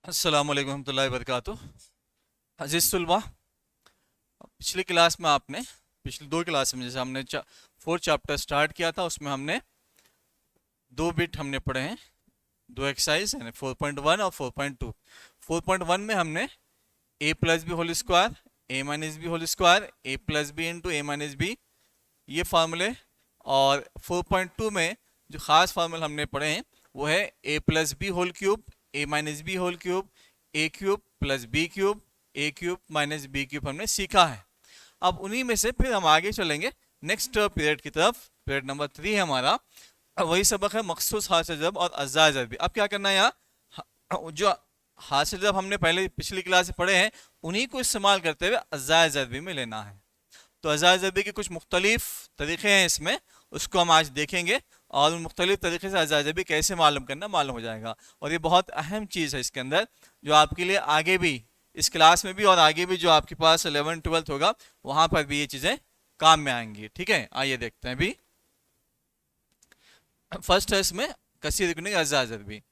अस्सलामु अलैकुम रहमतुल्लाहि व बरकातुहू। अजीज़ तुलबा, पिछली क्लास में आपने पिछली दो क्लास में जैसे हमने फोर्थ चैप्टर स्टार्ट किया था, उसमें हमने दो बिट हमने पढ़े हैं, दो एक्सरसाइज यानी 4.1 और 4.2। 4.1 में हमने ए plus B whole square, A minus B whole square, A plus B into A minus B, ये फार्मूले। और 4.2 में जो ख़ास फार्मूले हमने पढ़े हैं वो है A plus B whole cube, A minus B whole cube, A cube plus B cube, A cube minus B cube हमने सीखा है। अब उन्हीं में से फिर हम आगे चलेंगे नेक्स्ट पीरियड की तरफ। पीरियड नंबर 3 है हमारा, वही सबक है मखसूस हासिल ज़रब और अज़्ज़ा ज़रबी। अब क्या करना है यहाँ, जो हासिल ज़रब हमने पहले पिछली क्लास में पढ़े हैं उन्हीं को इस्तेमाल करते हुए अज़्ज़ा ज़रबी में लेना है। तो अज़्ज़ा ज़रबी के कुछ मुख्तलिफ तरीक़े हैं इसमें, उसको हम आज देखेंगे और उन मुख्तलिफ तरीक़े से अज़्ज़ा ज़रबी कैसे मालूम करना मालूम हो जाएगा। और ये बहुत अहम चीज़ है इसके अंदर, जो आपके लिए आगे भी इस क्लास में भी और आगे भी जो आपके पास 11th-12th होगा वहाँ पर भी ये चीज़ें काम में आएंगी। ठीक है, आइए देखते हैं। अभी फर्स्ट है इसमें कसीर रुकनी अज़्ज़ा ज़रबी।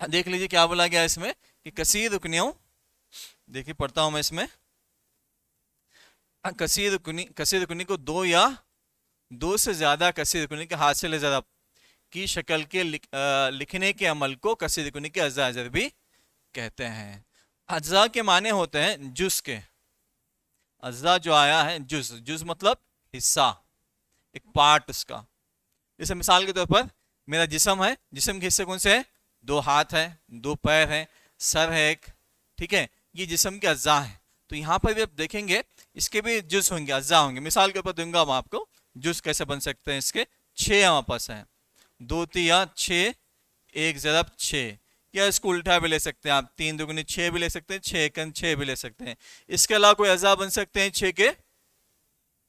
देख लीजिए क्या बोला गया इसमें कि कसीर रुकनियों, देखिए पढ़ता हूँ मैं इसमें, कसीर रुकनी को दो या दो से ज़्यादा कसीर रुकनी के हासिल ज़रब की शक्ल के लिखने के अमल को कसीर रुकनी के अज़्ज़ा ज़रबी कहते हैं। अज़्ज़ा के माने होते हैं जुज़ के। अज़्ज़ा जो आया है जुज़, जुज़ मतलब हिस्सा, एक पार्ट उसका। जैसे मिसाल के तौर पर मेरा जिस्म है, जिस्म के हिस्से कौन से हैं? दो हाथ हैं, दो पैर हैं, सर है एक। ठीक है, ये जिस्म के अज़्ज़ा हैं। तो यहाँ पर भी आप देखेंगे इसके भी जुज़ होंगे, अज़्ज़ा होंगे। मिसाल के ऊपर दूंगा मैं आपको, जुज़ कैसे बन सकते हैं इसके। 6 हमारे पास हैं, 2 तिया 6, एक ज़रब 6, या इसको उल्टा भी ले सकते हैं आप, 3 दुगनी 6 भी ले सकते हैं, 6 एकन 6 भी ले सकते हैं। इसके अलावा कोई अज़्ज़ा बन सकते हैं 6 के?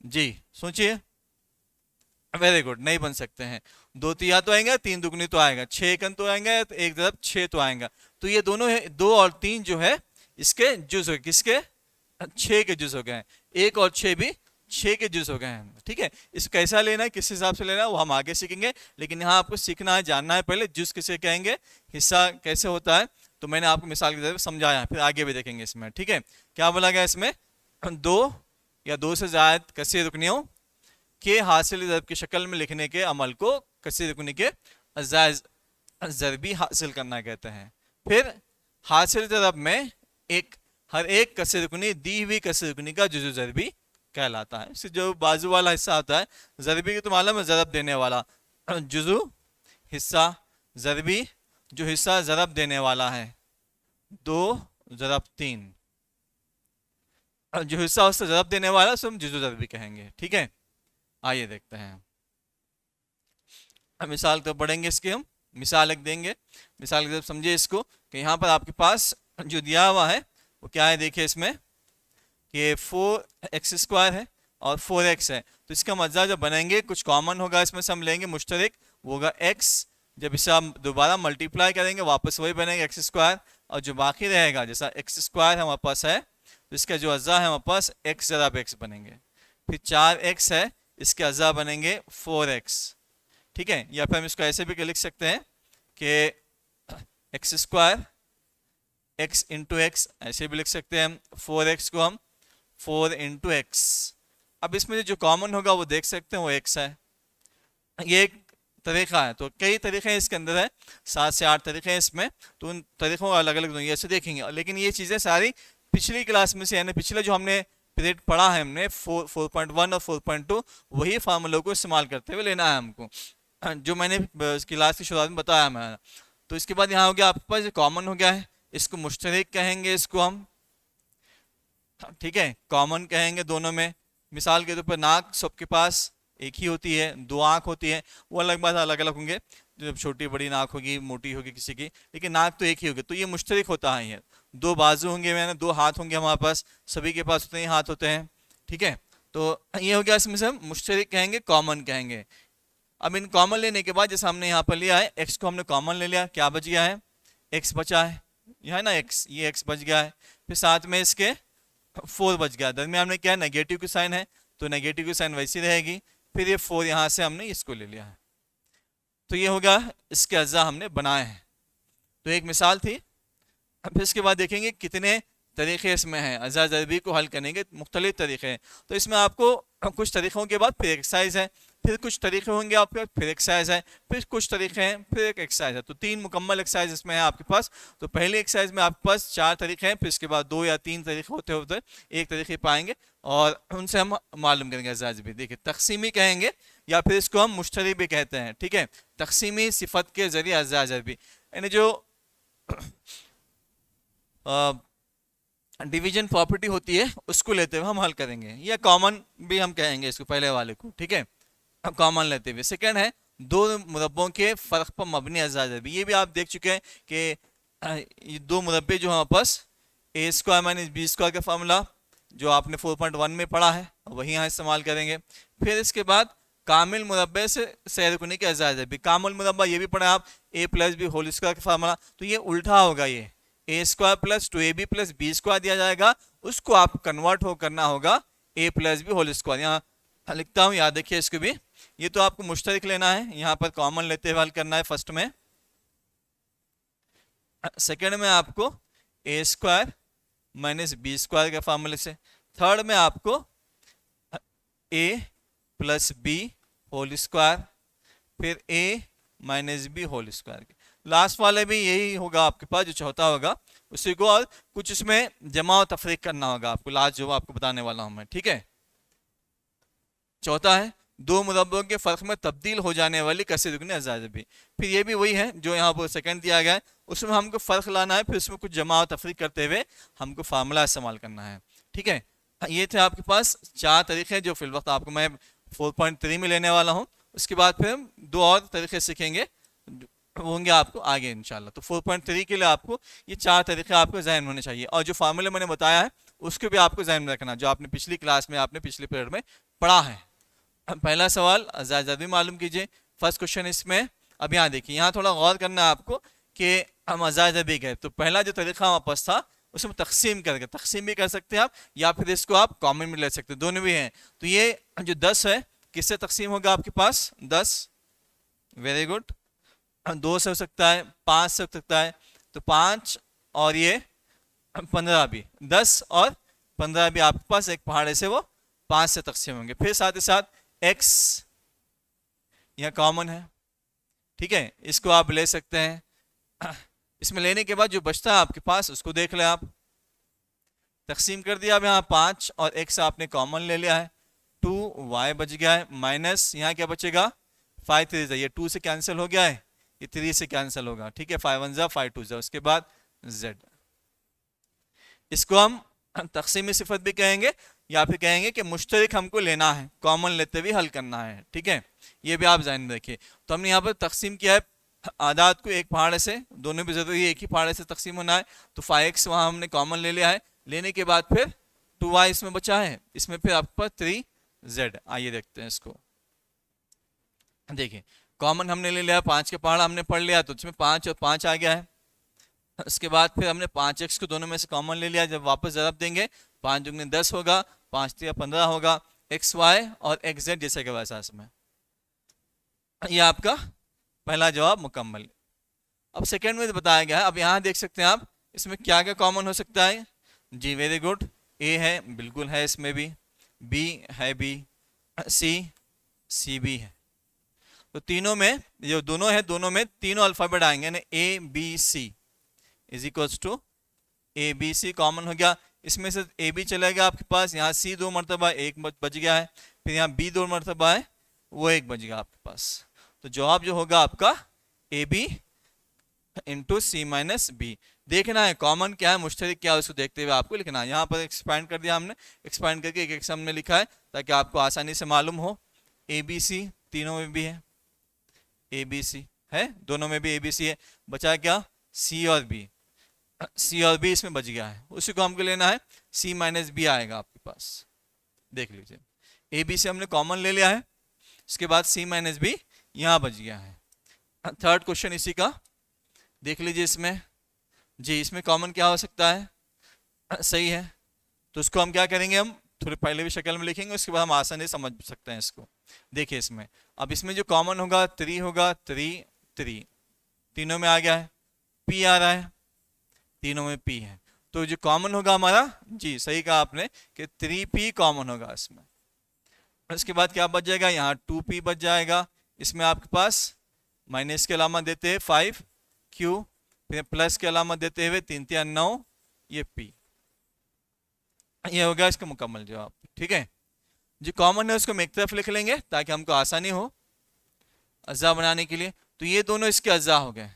जी सोचिए। वेरी गुड, नहीं बन सकते हैं। 2 तिया तो आएगा, 3 दुगनी तो आएगा, 6 एकन तो आएगा, एक ज़रब 6 तो आएगा। तो ये दोनों है, 2 और 3 जो है इसके जुज़ हो, किसके? 6 के जुज़ हो गए हैं। 1 और 6 भी 6 के जुज़ हो गए हैं। ठीक है, इस कैसा लेना है, किस हिसाब से लेना है वो हम आगे सीखेंगे, लेकिन यहाँ आपको सीखना है, जानना है पहले जुज़ किसे कहेंगे, हिस्सा कैसे होता है। तो मैंने आपको मिसाल के तौर पर समझाया, फिर आगे भी देखेंगे इसमें। ठीक है, क्या बोला गया इसमें? 2 या 2 से ज़्यादा कसीर रुकनियों के हासिल ज़रब की शक्ल में लिखने के अमल को कसीर रुकनी के अज़्ज़ा ज़रबी हासिल करना कहते हैं। फिर हासिल ज़रब में हर एक कसीर रुकनी दी हुई कसीर रुकनी का जुज़ु ज़रबी कहलाता है। इससे जो बाजू वाला हिस्सा आता है ज़रबी की, तो मालूम है ज़रब देने वाला, जुज़ु हिस्सा, ज़रबी जो हिस्सा ज़रब देने वाला है, 2 ज़रब 3, जो हिस्सा उससे ज़रब देने वाला है उसे हम जुज़ु ज़रबी कहेंगे। ठीक है, आइए देखते हैं। मिसाल तो पढ़ेंगे इसके हम, मिसाल एक देंगे। मिसाल के समझिए इसको कि यहाँ पर आपके पास जो दिया हुआ है वो क्या है। देखिए इसमें कि 4x² है और 4x है, तो इसका मज़ा जब बनेंगे कुछ कॉमन होगा इसमें से हम लेंगे मुश्तरक, वो होगा x। जब इसे हम दोबारा मल्टीप्लाई करेंगे वापस वही बनेगा x², और जो बाकी रहेगा जैसा x² हमारे पास है तो इसका जो अज़्ज़ा है हमारे पास x ज़रब x बनेंगे। फिर 4x है, इसके अज़्ज़ा बनेंगे 4x। ठीक है, या फिर हम इसको ऐसे भी लिख सकते हैं कि x² x इंटू एक्स, ऐसे भी लिख सकते हैं हम। 4x को हम 4 इंटू एक्स। अब इसमें जो कॉमन होगा वो देख सकते हैं, वो x है। ये एक तरीका है, तो कई तरीके हैं इसके अंदर है, 7 से 8 तरीके हैं इसमें, तो उन तरीक़ों को अलग अलग दुनिया से देखेंगे। लेकिन ये चीज़ें सारी पिछली क्लास में से, यानी पिछले जो हमने पीरियड पढ़ा है हमने 4.1 और 4.2, वही फार्मूलों को इस्तेमाल करते हुए लेना है हमको, जो मैंने क्लास की शुरुआत में बताया मैं। तो इसके बाद यहाँ हो गया आपके पास कॉमन हो गया है, इसको मुश्तरक कहेंगे इसको हम। ठीक है, कॉमन कहेंगे दोनों में। मिसाल के तौर पर नाक सबके पास एक ही होती है, 2 आँख होती है, वो अलग बात, अलग अलग होंगे, जब छोटी बड़ी नाक होगी, मोटी होगी किसी की, लेकिन नाक तो एक ही होगी, तो ये मुश्तरक होता है। ये 2 बाजू होंगे, मैंने 2 हाथ होंगे हमारे पास, सभी के पास उतने ही हाथ होते हैं। ठीक है, तो ये हो गया, इसमें से हम मुश्तरक कहेंगे, कॉमन कहेंगे। अब इन कॉमन लेने के बाद जैसे हमने यहाँ पर लिया है x को हमने कॉमन ले लिया, क्या बच गया है? x बचा है, यह है ना x, ये x बच गया है। फिर साथ में इसके 4 बच गया, दरमियान में क्या है? नेगेटिव की साइन है, तो नेगेटिव की साइन वैसी रहेगी। फिर ये 4 यहाँ से हमने इसको ले लिया है, तो ये होगा इसके अज़्ज़ा हमने बनाए हैं। तो एक मिसाल थी फिर इसके बाद देखेंगे कितने तरीके इसमें हैं, अज़ा ज़रबी को हल करने के मुख्तलिफ तरीके हैं। तो इसमें आपको कुछ तरीक़ों के बाद फिर एक्सरसाइज है, फिर कुछ तरीके होंगे आपके पास, फिर एक्सरसाइज है, फिर कुछ तरीके हैं, फिर एक एक्सरसाइज है। तो 3 मुकम्मल एक्सरसाइज इसमें है आपके पास। तो पहले एक्सरसाइज में आपके पास 4 तरीके हैं, फिर इसके बाद 2 या 3 तरीके होते होते एक तरीके पाएंगे और उनसे हम मालूम करेंगे अज़ा ज़रबी। देखिए तक़सीमी कहेंगे या फिर इसको हम मुश्तरी भी कहते हैं, ठीक है। तक़सीमी सिफत के ज़रिए अज़ा ज़रबी यानी जो डिवीजन प्रॉपर्टी होती है उसको लेते हुए हम हल करेंगे, या कॉमन भी हम कहेंगे इसको पहले वाले को, ठीक है, कॉमन लेते हुए। सेकंड है दो मुरब्बों के फ़र्क पर मबनी अज़ा ज़रबी। ये भी आप देख चुके हैं कि ये दो मुरब्बे जो हमारे पास ए स्क्वायर माइनस बी स्क्वायर का फार्मूला जो आपने 4.1 में पढ़ा है वही यहाँ इस्तेमाल करेंगे। फिर इसके बाद कामिल मुरब्बे से सैर कुनी के अज़ा ज़रबी। कामिल मुरब्बा ये भी पढ़ा आप, A plus B whole square का फार्मूला, तो ये उल्टा होगा, ये A square plus 2ab plus B square दिया जाएगा, उसको आप कन्वर्ट करना होगा A plus B whole square. यहाँ लिखता हूँ, याद रखिए इसको भी। ये तो आपको मुश्तरक लेना है, यहाँ पर कॉमन लेते हुए हल करना है फर्स्ट में। सेकंड में आपको A square minus B square के फार्मूले से। थर्ड में आपको A plus B whole square, फिर A minus B whole square. Last वाले भी यही होगा आपके पास, जो चौथा होगा उसी को, और कुछ इसमें जमा और तफरीक करना होगा आपको, लास्ट जो आपको बताने वाला हूं मैं, ठीक है। चौथा है दो मुरब्बों के फ़र्क में तब्दील हो जाने वाली कसर रुकने अज़ा ज़रबी। फिर ये भी वही है जो यहाँ पर सेकंड दिया गया है, उसमें हमको फ़र्क लाना है, फिर उसमें कुछ जमा और तफरीक करते हुए हमको फार्मूला इस्तेमाल करना है, ठीक है। ये थे आपके पास 4 तरीके जो फिल वक्त आपको मैं 4.3 में लेने वाला हूँ। उसके बाद फिर हम 2 और तरीके सीखेंगे, होंगे आपको आगे इंशाल्लाह। तो 4.3 के लिए आपको ये 4 तरीके आपको ज़हन होने चाहिए, और जो फार्मूले मैंने बताया है उसको भी आपको ज़हन में रखना, जो आपने पिछली क्लास में आपने पिछले पीरियड में पढ़ा है। पहला सवाल अज़ा ज़रबी मालूम कीजिए, फर्स्ट क्वेश्चन इसमें। अब यहाँ देखिए, यहाँ थोड़ा गौर करना है आपको कि हम अज़ा ज़रबी गए, तो पहला जो तरीका हमारे पास था उसमें तकसीम करके, तकसीम भी कर सकते हैं आप, या फिर इसको आप कॉमन में ले सकते हैं, दोनों भी हैं। तो ये जो 10 है किससे तकसीम होगा आपके पास, 10, वेरी गुड, 2 से हो सकता है, 5 से हो सकता है, तो 5 और ये 15 भी, 10 और 15 भी आपके पास एक पहाड़े से वो 5 से तकसीम होंगे। फिर साथ ही साथ x यह कॉमन है, ठीक है, इसको आप ले सकते हैं। इसमें लेने के बाद जो बचता है आपके पास उसको देख लें आप, तकसीम कर दिया अब यहाँ 5 और x आपने कॉमन ले लिया है, 2y बच गया है, माइनस यहाँ क्या बचेगा 5 3 ये 2 से कैंसिल हो गया है, ये 3 से कैंसिल होगा, ठीक है, 5 1 5 2 उसके बाद z। इसको हम तकसीमी सिफत भी कहेंगे, या फिर कहेंगे कि मुश्तरक हमको लेना है, कॉमन लेते हुए हल करना है, ठीक है, ये भी आप ध्यान में रखिए। तो हमने यहाँ पर तकसीम किया है आदात को एक पहाड़े से, दोनों भी जरूरी है एक ही पहाड़े से तकसीम होना है, तो 5x वहाँ हमने कॉमन ले लिया है, लेने के बाद फिर 2y इसमें बचा है, इसमें फिर आपके पास 3z। आइए देखते हैं इसको, देखिए कॉमन हमने ले लिया, 5 के पहाड़ा हमने पढ़ लिया, तो इसमें 5 और 5 आ गया है। उसके बाद फिर हमने 5x को दोनों में से कॉमन ले लिया, जब वापस ज़रब देंगे 5 दुगने 10 होगा, 5 3 15 होगा, xy और xz जैसे कि वैसा इसमें। ये आपका पहला जवाब मुकम्मल। अब सेकंड में बताया गया है, अब यहाँ देख सकते हैं आप इसमें क्या क्या कॉमन हो सकता है जी, वेरी गुड, a है, बिल्कुल है इसमें भी, b है, b, c भी है। तो तीनों में जो दोनों है, दोनों में तीनों अल्फाबेट आएंगे ना, a b c is equals to A B C common हो गया, इसमें से ए बी चला गया आपके पास, यहाँ सी 2 मरतबा एक बच गया है, फिर यहाँ बी 2 मरतबा है वो एक बच गया आपके पास। तो जवाब जो होगा आपका A B into C minus B. देखना है कॉमन क्या है मुश्तरक क्या है उसको देखते हुए आपको लिखना है। यहाँ पर एक्सपैंड कर दिया हमने, एक्सपैंड करके एक एक हमने लिखा है ताकि आपको आसानी से मालूम हो। ए बी सी तीनों में भी है, ए बी सी है, दोनों में भी ए बी सी है, बचा क्या सी और बी, सी और बी इसमें बच गया है, उसी को हमको लेना है, सी माइनस बी आएगा आपके पास, देख लीजिए ए बी से हमने कॉमन ले लिया है, इसके बाद सी माइनस बी यहाँ बच गया है। थर्ड क्वेश्चन इसी का देख लीजिए, इसमें जी इसमें कॉमन क्या हो सकता है, सही है, तो उसको हम क्या करेंगे, हम थोड़ी पहले भी शक्ल में लिखेंगे, उसके बाद हम आसानी से समझ सकते हैं इसको। देखिए इसमें अब इसमें जो कॉमन होगा 3 होगा, 3 3 तीनों में आ गया है, पी आ रहा है, तीनों में p है, तो जो कॉमन होगा हमारा, जी सही कहा आपने कि 3p कॉमन होगा इसमें। इसके बाद क्या बच जाएगा, यहाँ 2p बच जाएगा। इसमें आपके पास माइनस के अलावा देते हैं 5q, फिर प्लस के अलावा देते हुए 3 3 9, ये p। ये हो गया इसका मुकम्मल जवाब। ठीक है, जो कॉमन है उसको हम एक तरफ लिख लेंगे ताकि हमको आसानी हो अज्जा बनाने के लिए। तो ये दोनों इसके अज्जा हो गए,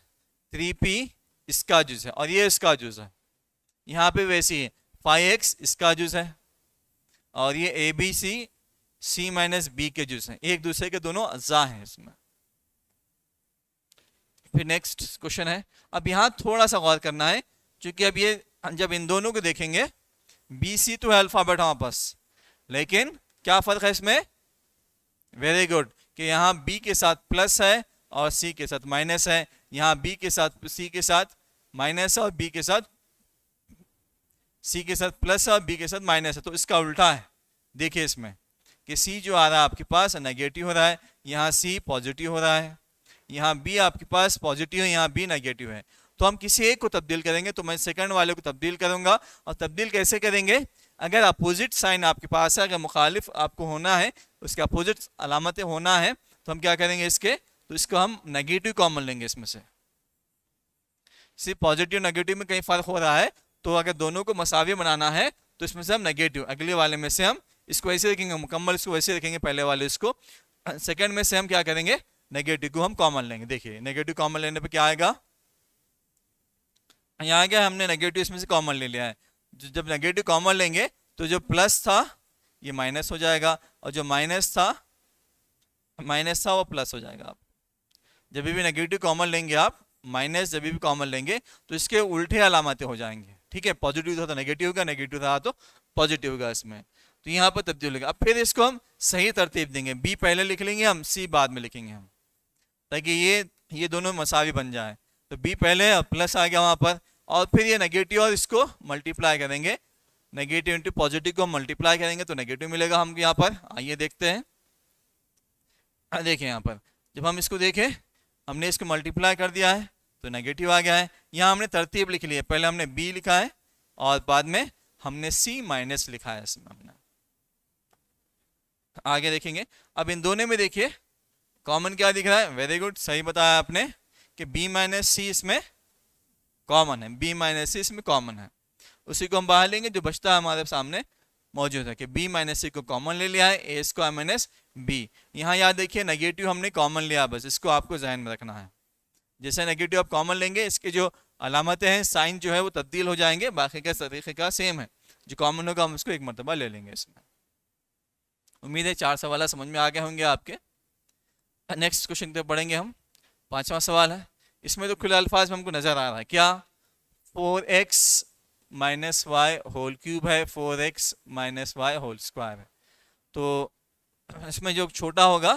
3p इसका जुज है और ये इसका जुज है। यहाँ पे वैसे ही 5x इसका जुज है और ये A B C c minus B के जुज हैं, एक दूसरे के दोनों अज्जा हैं इसमें। फिर नेक्स्ट क्वेश्चन है, अब यहाँ थोड़ा सा गौर करना है, क्योंकि अब ये जब इन दोनों को देखेंगे बी सी तो है अल्फाबेट हमारे पास, लेकिन क्या फर्क है इसमें, वेरी गुड, कि यहाँ b के साथ प्लस है और c के साथ माइनस है, यहाँ b के साथ c के साथ माइनस है और b के साथ c के साथ प्लस है और b के साथ माइनस है। तो इसका उल्टा है, देखिए इसमें कि c जो आ रहा है आपके पास नेगेटिव हो रहा है, यहाँ c पॉजिटिव हो रहा है, यहाँ b आपके पास पॉजिटिव है, यहाँ b नेगेटिव है। तो हम किसी एक को तब्दील करेंगे, तो मैं सेकंड वाले को तब्दील करूंगा। और तब्दील कैसे करेंगे, अगर अपोजिट साइन आपके पास है, अगर मुखालिफ आपको होना है, उसके अपोजिट अलामतें होना है, तो हम क्या करेंगे इसके, तो इसको हम नेगेटिव कॉमन लेंगे इसमें से। सिर्फ पॉजिटिव नेगेटिव में कहीं फर्क हो रहा है, तो अगर दोनों को मसावी बनाना है तो इसमें से हम नेगेटिव, अगले वाले में से हम इसको ऐसे रखेंगे, मुकम्मल इसको वैसे रखेंगे, पहले वाले इसको, सेकंड में से हम क्या करेंगे, नेगेटिव को हम कॉमन लेंगे। देखिए नेगेटिव कॉमन लेने पे क्या आएगा, यहाँ आ गया, हमने नेगेटिव इसमें से कॉमन ले लिया है। जब नेगेटिव कॉमन लेंगे तो जो प्लस था ये माइनस हो जाएगा, और जो माइनस था वो प्लस हो जाएगा। आप जब भी नेगेटिव कॉमन लेंगे, आप माइनस जब भी कॉमन लेंगे तो इसके उल्टे अलामतें हो जाएंगे। ठीक है, पॉजिटिव था तो नेगेटिव होगा, नेगेटिव था तो पॉजिटिव होगा इसमें, तो यहाँ पर तब्दील होगा। अब फिर इसको हम सही तरतीब देंगे, बी पहले लिख लेंगे हम, सी बाद में लिखेंगे हम, ताकि ये दोनों मसावी बन जाए। तो बी पहले और प्लस आ गया वहाँ पर, और फिर ये नेगेटिव और इसको मल्टीप्लाई करेंगे, नेगेटिव इंटू पॉजिटिव को मल्टीप्लाई करेंगे तो नेगेटिव मिलेगा हमको यहाँ पर। आइए देखते हैं, देखिए यहाँ पर जब हम इसको देखें, हमने इसको मल्टीप्लाई कर दिया है तो नेगेटिव आ गया है। यहाँ हमने तरतीब लिख ली है, पहले हमने बी लिखा है और बाद में हमने सी माइनस लिखा है इसमें हमने। आगे देखेंगे, अब इन दोनों में देखिए कॉमन क्या दिख रहा है, वेरी गुड, सही बताया आपने कि b माइनस सी इसमें कॉमन है, b माइनस सी इसमें कॉमन है। उसी को हम बाहर लेंगे, जो बचता है हमारे सामने मौजूद है कि b माइनस सी को कॉमन ले लिया है, ए स्क्वायर माइनस बी। यहाँ याद देखिए नेगेटिव हमने कॉमन लिया, बस इसको आपको जहन में रखना है। जैसे नेगेटिव आप कॉमन लेंगे, इसके जो अलामतें हैं, साइन जो है वो तब्दील हो जाएंगे, बाकी का तरीके का सेम है। जो कॉमन होगा हम उसको एक मरतबा ले लेंगे इसमें। उम्मीद है 4 सवाल समझ में आ गए होंगे आपके। नेक्स्ट क्वेश्चन पे पढ़ेंगे हम, 5वां सवाल है। इसमें तो खुले अल्फाज में हमको नजर आ रहा है क्या, 4x minus Y whole cube है, 4x minus Y whole square है। तो इसमें जो छोटा होगा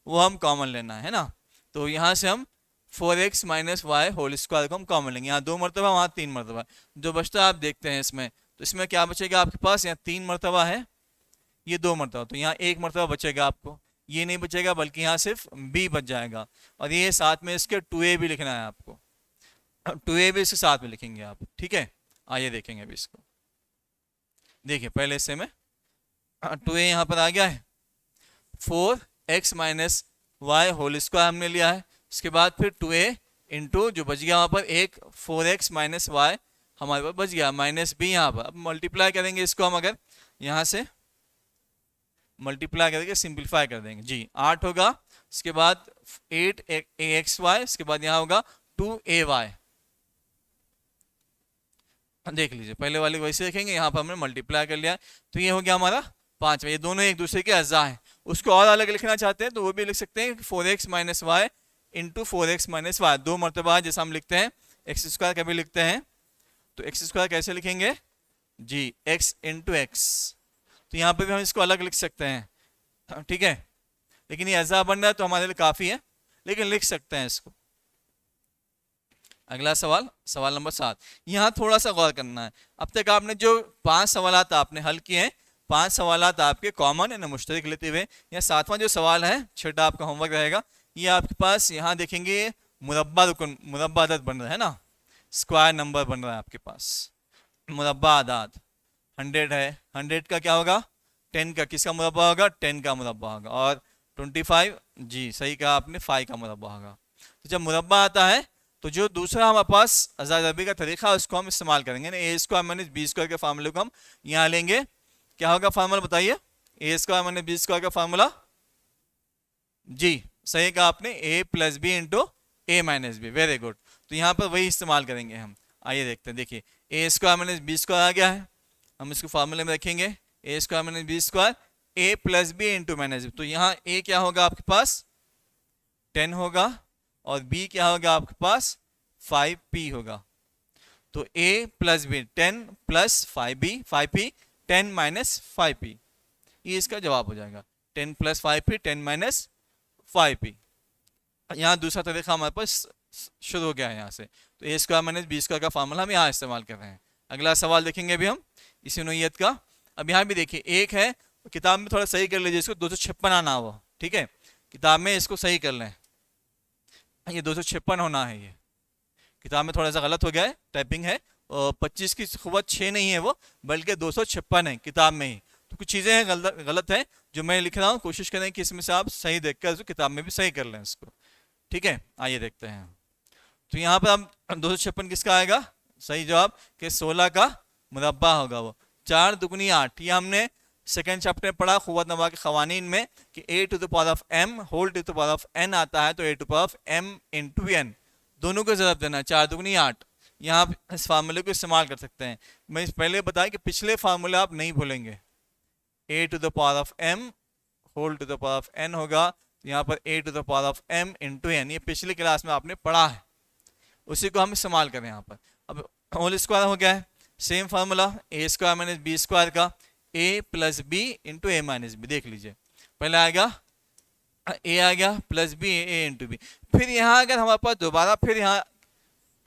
वो हम कॉमन लेना है ना, तो यहाँ से हम 4x minus Y whole square को हम कॉमन लेंगे। यहाँ 2 मरतबा, वहाँ 3 मरतबा, जो बचता आप देखते हैं इसमें। तो इसमें क्या बचेगा आपके पास, यहाँ 3 मरतबा है, ये 2 मरतबा, तो यहाँ 1 मरतबा बचेगा आपको, ये नहीं बचेगा बल्कि यहाँ सिर्फ b बच जाएगा। और ये साथ में इसके 2a भी लिखना है आपको, 2a भी इसके साथ में लिखेंगे आप। ठीक है, आइए देखेंगे अभी इसको। देखिए पहले से में 2a यहाँ पर आ गया है, 4x minus Y whole square हमने लिया है। उसके बाद फिर 2a इंटू जो बच गया वहाँ पर एक 4x माइनस वाई हमारे पास बच गया, माइनस b यहाँ पर। अब मल्टीप्लाई करेंगे इसको हम, अगर यहाँ से मल्टीप्लाई करके सिंपलीफाई कर देंगे जी, 8 होगा, उसके बाद 8axy, इसके बाद यहाँ होगा 2ay। देख लीजिए पहले वाले वैसे देखेंगे, यहाँ पर हमने मल्टीप्लाई कर लिया, तो ये हो गया हमारा 5। ये दोनों एक दूसरे के अज्जा हैं। उसको और अलग लिखना चाहते हैं तो वो भी लिख सकते हैं, 4x minus Y into 4x minus Y, 2 मरतबा जैसा हम लिखते हैं एक्स स्क्वायर कभी लिखते हैं, तो एक्स स्क्वायर कैसे लिखेंगे जी, x इंटू एक्स। तो यहाँ पे भी हम इसको अलग लिख सकते हैं, ठीक है, लेकिन ये अज़ा बन रहा है तो हमारे लिए काफ़ी है, लेकिन लिख सकते हैं इसको। अगला सवाल, सवाल नंबर 7। यहाँ थोड़ा सा गौर करना है। अब तक आपने जो 5 सवालात आपने हल किए हैं, 5 सवालात आपके कॉमन यानी मुश्तरक लेते हुए, यहाँ 7वां जो सवाल है, छठा आपका होमवर्क रहेगा, ये आपके पास यहाँ देखेंगे मुरब्बा रुकन, मुरब्बा अदद बन रहा है ना, स्क्वायर नंबर बन रहा है आपके पास। मुरब्बा आदाद 100 है, 100 का क्या होगा 10 का किसका मुरब्बा होगा 10 का मुरब्बा होगा, और 25 जी सही कहा आपने 5 का मुरब्बा होगा। तो जब मुरब्बा आता है तो जो दूसरा हमारे पास अज़ाद अरबी का तरीका है उसको हम इस्तेमाल करेंगे ना, ए स्क्वायर माइनस बी स्क्वायर के फार्मूले को हम यहाँ लेंगे। क्या होगा फार्मूला बताइए, ए स्क्वायर माइनस बी स्क्वायर का फार्मूला, जी सही कहा आपने, ए plus B into A minus B, very good. तो यहाँ पर वही इस्तेमाल करेंगे हम। आइए देखते हैं, देखिए A square minus B square आ गया है, हम इसको फार्मूले में रखेंगे A square minus B square A plus B into minus B. तो यहाँ ए क्या होगा आपके पास 10 होगा और बी क्या होगा आपके पास 5p होगा। तो a plus B 10 plus 5b 5p 10 minus 5p, ये इसका जवाब हो जाएगा 10 प्लस 5p 10 माइनस 5p। यहाँ दूसरा तरीका हमारे पास शुरू हो गया है यहाँ से। तो A square minus B square का फार्मूला हम यहाँ इस्तेमाल कर रहे हैं। अगला सवाल देखेंगे अभी हम इसी नोयत का। अब यहाँ भी देखिए एक है, किताब में थोड़ा सही कर लीजिए इसको, 256 आना हो, ठीक है, किताब में इसको सही कर लें, ये 256 होना है, ये किताब में थोड़ा सा गलत हो गया है, टाइपिंग है, और 25 की खुवत 6 नहीं है वो, बल्कि 256 है किताब में ही। तो कुछ चीज़ें हैं गलत है जो मैं लिख रहा हूँ, कोशिश करें कि इसमें से आप सही देखकर इसको किताब में भी सही कर लें इसको, ठीक है। आइए देखते हैं। तो यहाँ पर हम 256 किसका आएगा सही जवाब कि 16 का मुरब्बा होगा वो। 4 दुगनी 8, ये हमने सेकेंड चैप्टर में पढ़ा खुवत नवा के खवानीन में कि a to the power of m whole to the power of n आता है, तो a to the power of m into n दोनों को ज़रूरत देना है। 4 दुगनी 8, यहाँ आप इस फार्मूले को इस्तेमाल कर सकते हैं। मैं पहले बताया कि पिछले फार्मूले आप नहीं भूलेंगे, a to the power of m whole to the power of n होगा, यहाँ पर a to the power of m into n, ये पिछली क्लास में आपने पढ़ा है, उसी को हम इस्तेमाल करें यहाँ पर। अब होल स्क्वायर हो गया है, same formula A square minus B square का a plus B into A minus B, देख लीजिए पहले आएगा a आ गया plus B A into B, फिर यहाँ अगर हमारे पास दोबारा फिर यहाँ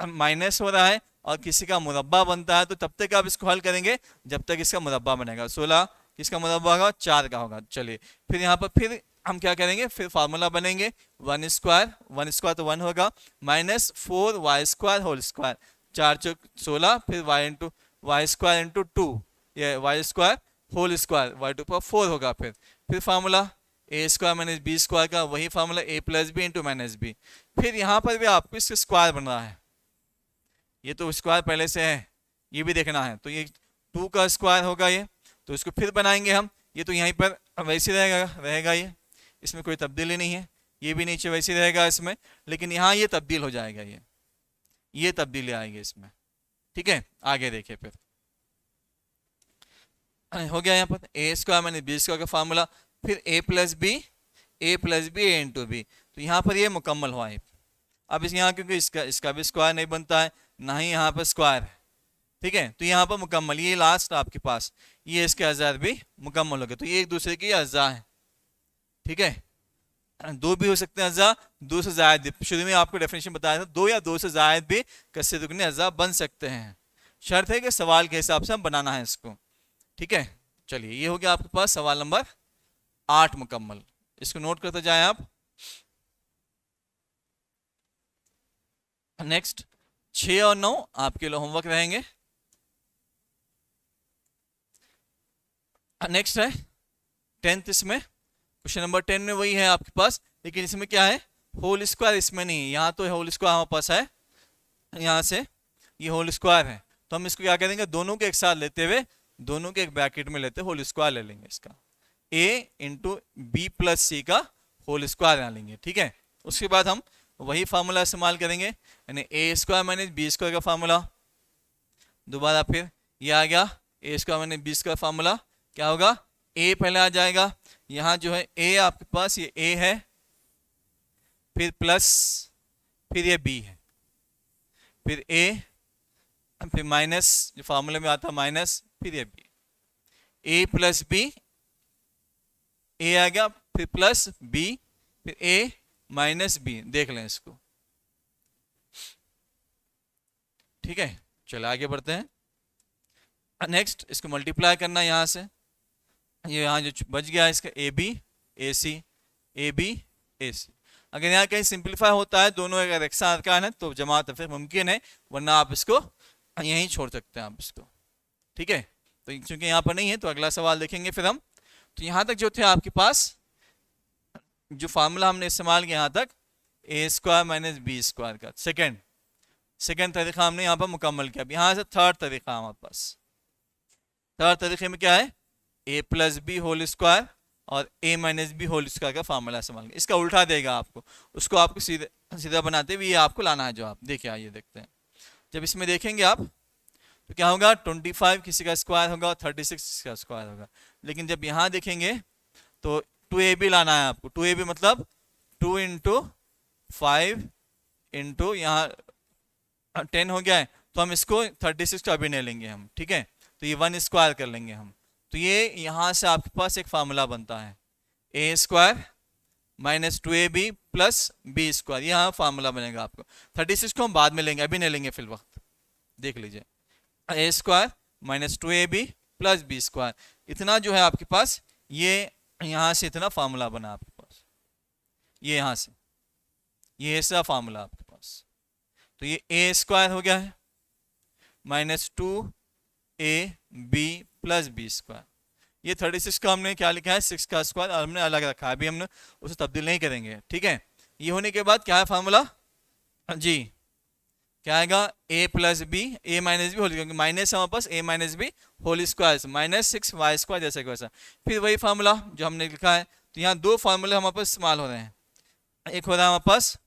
माइनस हो रहा है और किसी का मुरब्बा बनता है तो तब तक आप इसको हल करेंगे जब तक इसका मुरब्बा बनेगा। 16 किसका मुरब्बा होगा 4 का होगा। चलिए फिर यहाँ पर फिर हम क्या करेंगे, फिर फार्मूला बनेंगे 1 स्क्वायर तो 1 होगा minus 4y square whole square, 4 चौक 16, फिर y स्क्वायर इंटू 2, ये y square whole square y to power 4 होगा। फिर formula A square minus B square का वही formula a plus B into minus B. फिर यहाँ पर भी आपको इसका स्क्वायर बन रहा है, ये तो स्क्वायर पहले से है, ये भी देखना है, तो ये 2 का स्क्वायर होगा ये, तो इसको फिर बनाएंगे हम, ये तो यहीं पर वैसे रहेगा ये, इसमें कोई तब्दीली नहीं है, ये भी नीचे वैसे रहेगा इसमें, लेकिन यहाँ ये तब्दील हो जाएगा, ये तब्दीली आएगी इसमें, ठीक है। आगे देखिए फिर हो गया यहाँ पर A square minus B square का फार्मूला, फिर a plus B A into B, तो यहाँ पर ये मुकम्मल हुआ है। अब इस यहाँ क्योंकि इसका भी स्क्वायर नहीं बनता है, ना ही यहाँ पर स्क्वायर है, ठीक है, तो यहाँ पर मुकम्मल, ये लास्ट आपके पास ये इसके अज़ा भी मुकम्मल हो गए, तो ये एक दूसरे के अज़ा है, ठीक है। 2 भी हो सकते हैं अज़ा, 2 से ज़ायद भी, शुरू में आपको डेफिनेशन बताया था 2 या 2 से ज़ायद भी कस्से दुगने अज़ा बन सकते हैं, शर्त है कि सवाल के हिसाब से हम बनाना है इसको, ठीक है। चलिए ये हो गया आपके पास सवाल नंबर 8 मुकम्मल, इसको नोट करते जाएं आप। नेक्स्ट 6 और 9 आपके लिए होमवर्क रहेंगे। नेक्स्ट है 10th, इसमें क्वेश्चन नंबर 10 में वही है आपके पास, लेकिन इसमें क्या है होल स्क्वायर इसमें नहीं है, यहाँ तो होल स्क्वायर हमारे पास है, यहाँ से ये होल स्क्वायर है, तो हम इसको क्या करेंगे दोनों के एक साथ लेते हुए दोनों के एक ब्रैकेट में लेते होल स्क्वायर ले लेंगे, इसका a इंटू बी प्लस सी का होल स्क्वायर यहाँ लेंगे, ठीक है। उसके बाद हम वही फार्मूला इस्तेमाल करेंगे, यानी A square minus B square का फार्मूला, दोबारा फिर ये आ गया A square minus B square formula, क्या होगा a पहले आ जाएगा, यहाँ जो है a आपके पास ये a है, फिर प्लस, फिर ये b है, फिर a, फिर माइनस जो फार्मूले में आता माइनस, फिर ये b, a plus b, a आ गया, फिर प्लस b, फिर a माइनस b, देख लें इसको, ठीक है। चलो आगे बढ़ते हैं। नेक्स्ट इसको मल्टीप्लाई करना यहाँ से, ये यहाँ जो बच गया इसका ए बी ए सी, अगर यहाँ कहीं सिंप्लीफाई होता है, दोनों अगर एक साथ का है तो जमा तो फिर मुमकिन है, वरना आप इसको यहीं छोड़ सकते हैं आप इसको, ठीक है। तो क्योंकि यहाँ पर नहीं है तो अगला सवाल देखेंगे फिर हम। तो यहाँ तक जो थे आपके पास जो फार्मूला हमने इस्तेमाल किया यहाँ तक ए स्क्वायर माइनस बी स्क्वायर का, सेकेंड तरीका हमने यहाँ पर मुकम्मल किया। अब यहाँ से थर्ड तरीका हमारे पास, थर्ड तरीके में क्या है, A plus B whole square और ए माइनस बी होल स्क्वायर का फार्मूला इस्तेमाल किया। इसका उल्टा देगा आपको, उसको आपको सीधा बनाते हुए ये आपको लाना है जो आप देखिए। आइए देखते हैं, जब इसमें देखेंगे आप तो क्या होगा, 25 किसी का स्क्वायर होगा और 36 किसी का स्क्वायर होगा। लेकिन जब यहाँ देखेंगे तो 2ab लाना है आपको। 2ab मतलब 2 इंटू 5 इंटू यहाँ 10 हो गया है, तो हम इसको 36 का अभी नहीं लेंगे हम, ठीक है। तो ये 1 स्क्वायर कर लेंगे हम। तो ये यहाँ से आपके पास एक फार्मूला बनता है, A square minus 2ab plus B square, यहाँ फार्मूला बनेगा आपको। 36 को हम बाद में लेंगे, अभी नहीं लेंगे फिल वक्त, देख लीजिए। A square minus 2ab plus B square, इतना जो है आपके पास, ये यहाँ से इतना फार्मूला बना आपके पास, ये यहाँ से ये ऐसा फार्मूला आपके पास। तो ये ए स्क्वायर हो गया है minus 2ab plus B square. ये 36 का हमने क्या लिखा है, 6 का स्क्वायर, और हमने अलग रखा है, अभी हमने उसे तब्दील नहीं करेंगे, ठीक है। ये होने के बाद क्या है फार्मूला जी, क्या आएगा, a plus B, A minus B whole, क्योंकि माइनस हमारे पास a minus B whole square minus 6 Y square जैसे वैसा। फिर वही फार्मूला जो हमने लिखा है। तो यहाँ दो फार्मूले हमारे पास इस्तेमाल हो रहे हैं, एक हो रहा है हमारे पास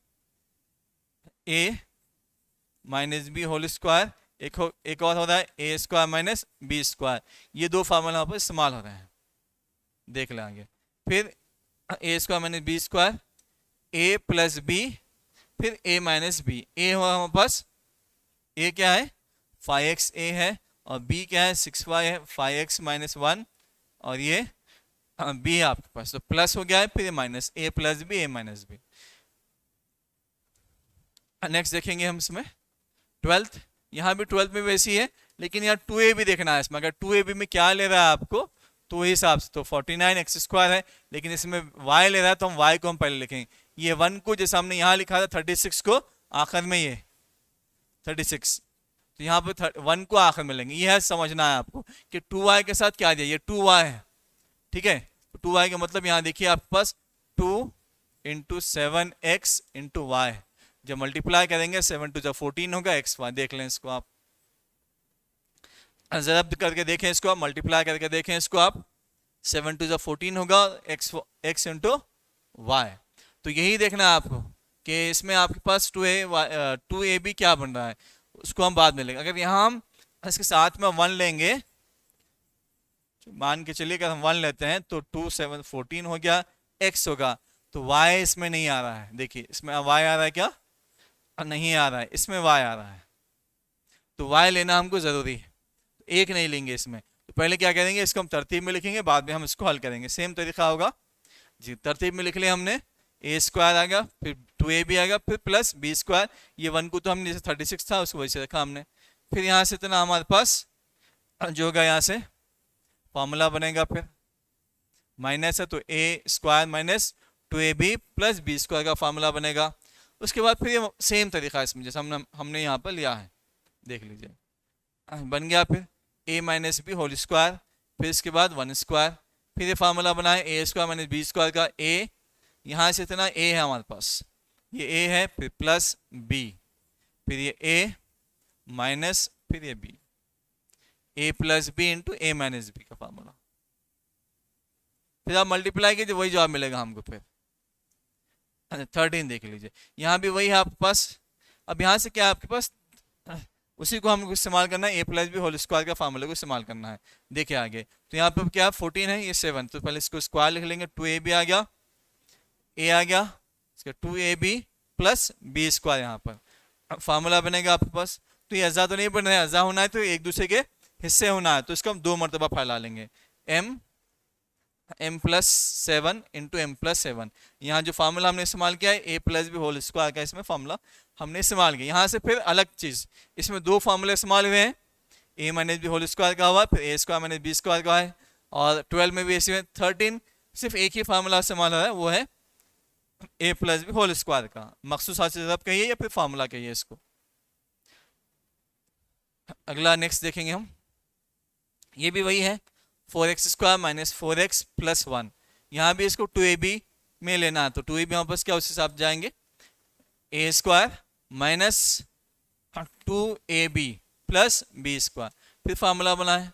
a minus B whole square, एक और हो रहा है A square minus B square. ये दो फार्मूला हमारे पास इस्तेमाल हो रहे हैं, देख लेंगे। फिर A square minus B square, A plus B, फिर a माइनस बी। ए हुआ हमारे पास, a क्या है 5x a है, और b क्या है 6y है, 5x माइनस 1, और ये b है आपके पास, तो प्लस हो गया है, फिर minus, a plus B A minus B. Next देखेंगे हम इसमें 12th, यहाँ भी 12th में वैसी है, लेकिन यहाँ 2ab देखना है इसमें। अगर 2ab में क्या ले रहा है आपको, तो वही हिसाब से तो 49x स्क्वायर है, लेकिन इसमें y ले रहा है तो हम y को हम पहले लिखेंगे। ये 1 को जैसे हमने यहाँ लिखा था 36 को आखिर में, ये 36, तो यहाँ पे 1 को आखिर में लेंगे। ये है समझना है आपको कि 2y के साथ क्या दिया, ये 2y है, ठीक है। तो 2y का मतलब यहाँ देखिए आपके पास 2 इंटू 7x इंटू वाई, जब मल्टीप्लाई करेंगे 7 टू 14 होगा, x y देख लें इसको आप, जब्त करके देखें इसको आप, मल्टीप्लाई करके देखें इसको आप, 7 टू 14 होगा, x इंटू वाई। तो यही देखना है आपको कि इसमें आपके पास 2ab क्या बन रहा है, उसको हम बाद में लेंगे। अगर यहाँ हम इसके साथ में 1 लेंगे, मान के चलिए अगर हम 1 लेते हैं तो 2 7 14 हो गया, x होगा, तो y इसमें नहीं आ रहा है। देखिए इसमें y आ रहा है क्या, नहीं आ रहा है, इसमें y आ रहा है, तो y लेना हमको जरूरी है, एक नहीं लेंगे इसमें। तो पहले क्या करेंगे, इसको हम तरतीब में लिखेंगे, बाद में हम इसको हल करेंगे। सेम तरीका होगा जी, तरतीब में लिख लिया हमने, ए स्क्वायर आ गया, फिर 2ab आ गया, फिर प्लस बी स्क्वायर। ये 1 को तो हमने जैसे 36 था उसको वैसे रखा हमने। फिर यहाँ से इतना हमारे पास जो होगा, यहाँ से फॉर्मूला बनेगा, फिर माइनस है तो A square minus 2ab plus B square का फॉर्मूला बनेगा। उसके बाद फिर ये सेम तरीका इसमें जैसे हमने यहाँ पर लिया है, देख लीजिए बन गया। फिर a minus B whole square, फिर इसके बाद 1 स्क्वायर, फिर ये फार्मूला बनाए A square minus B square का। a यहाँ से इतना a है हमारे पास, ये a है, फिर प्लस b, फिर ये a माइनस, फिर ये b, a plus B into A minus B का फार्मूला। फिर आप मल्टीप्लाई कीजिए, वही जवाब मिलेगा हमको। फिर 13 देख लीजिए, यहाँ भी वही है आपके पास। अब यहाँ से क्या है आपके पास, उसी को हमको इस्तेमाल करना है, A plus B whole square का फार्मूले को इस्तेमाल करना है। देखिए आगे, तो यहाँ पे क्या 14 है, ये 7, तो पहले इसको स्क्वायर लिख लेंगे, 2ab आ गया, a आ गया, इसका 2ab प्लस बी स्क्वायर, यहाँ पर फार्मूला बनेगा आपके पास। तो ये अज़ा तो नहीं बन रहा है, अज़ा होना है तो एक दूसरे के हिस्से होना है, तो इसको हम 2 मरतबा फैला लेंगे, m plus 7 into M plus 7। यहाँ जो फार्मूला हमने इस्तेमाल किया है A plus B whole square का, इसमें फार्मूला हमने इस्तेमाल किया। यहाँ से फिर अलग चीज़, इसमें 2 फार्मूले इस्तेमाल हुए हैं, ए माइनस बी होल स्क्वायर का हुआ, फिर A square minus B square का है, और 12 में भी ऐसे 13 सिर्फ एक ही फार्मूला इस्तेमाल हो रहा है, वो है A plus B whole square का मखसूस हासिल ज़रब कहिए या फिर फार्मूला कहिए इसको। अगला नेक्स्ट देखेंगे हम, ये भी वही है 4x² माइनस 4x प्लस 1। यहाँ भी इसको 2ab में लेना है, तो 2ab वापस क्या उस हिसाब जाएंगे a² minus 2ab plus b²। फिर फार्मूला बना है,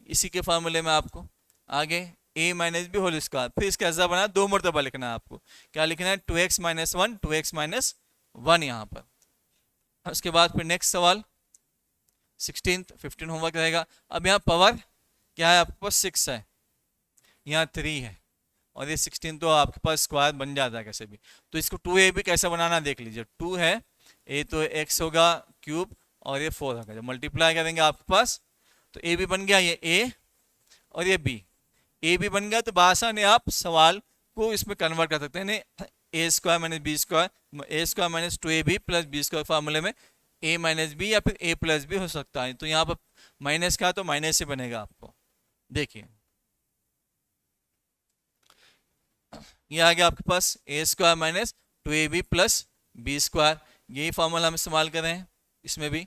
इसी के फार्मूले में आपको आगे a minus B whole square, फिर इसका अज्जा बना 2 मरतबा लिखना है आपको। क्या लिखना है 2x माइनस 1 2x माइनस 1 यहाँ पर। उसके बाद फिर नेक्स्ट सवाल 15 होमवर्क रहेगा। अब यहाँ पावर क्या है आपके पास 6 है, यहाँ 3 है और ये 16, तो आपके पास स्क्वायर बन जाता है कैसे भी। तो इसको 2ab कैसे बनाना देख लीजिए। 2 है a तो x होगा क्यूब और ये 4 होगा, जब मल्टीप्लाई करेंगे आपके पास तो a भी बन गया, ये a और ये b, a भी बन गया। तो बासाने आप सवाल को इसमें कन्वर्ट कर सकते हैं, a² minus b², a² minus 2ab plus b² फार्मूले में a माइनस बी या फिर a प्लस बी हो सकता है। तो यहाँ पर माइनस का तो माइनस से बनेगा आपको। देखिए ये आ गया आपके पास a² minus 2ab plus b², यही फार्मूला हम इस्तेमाल कर रहे हैं इसमें भी।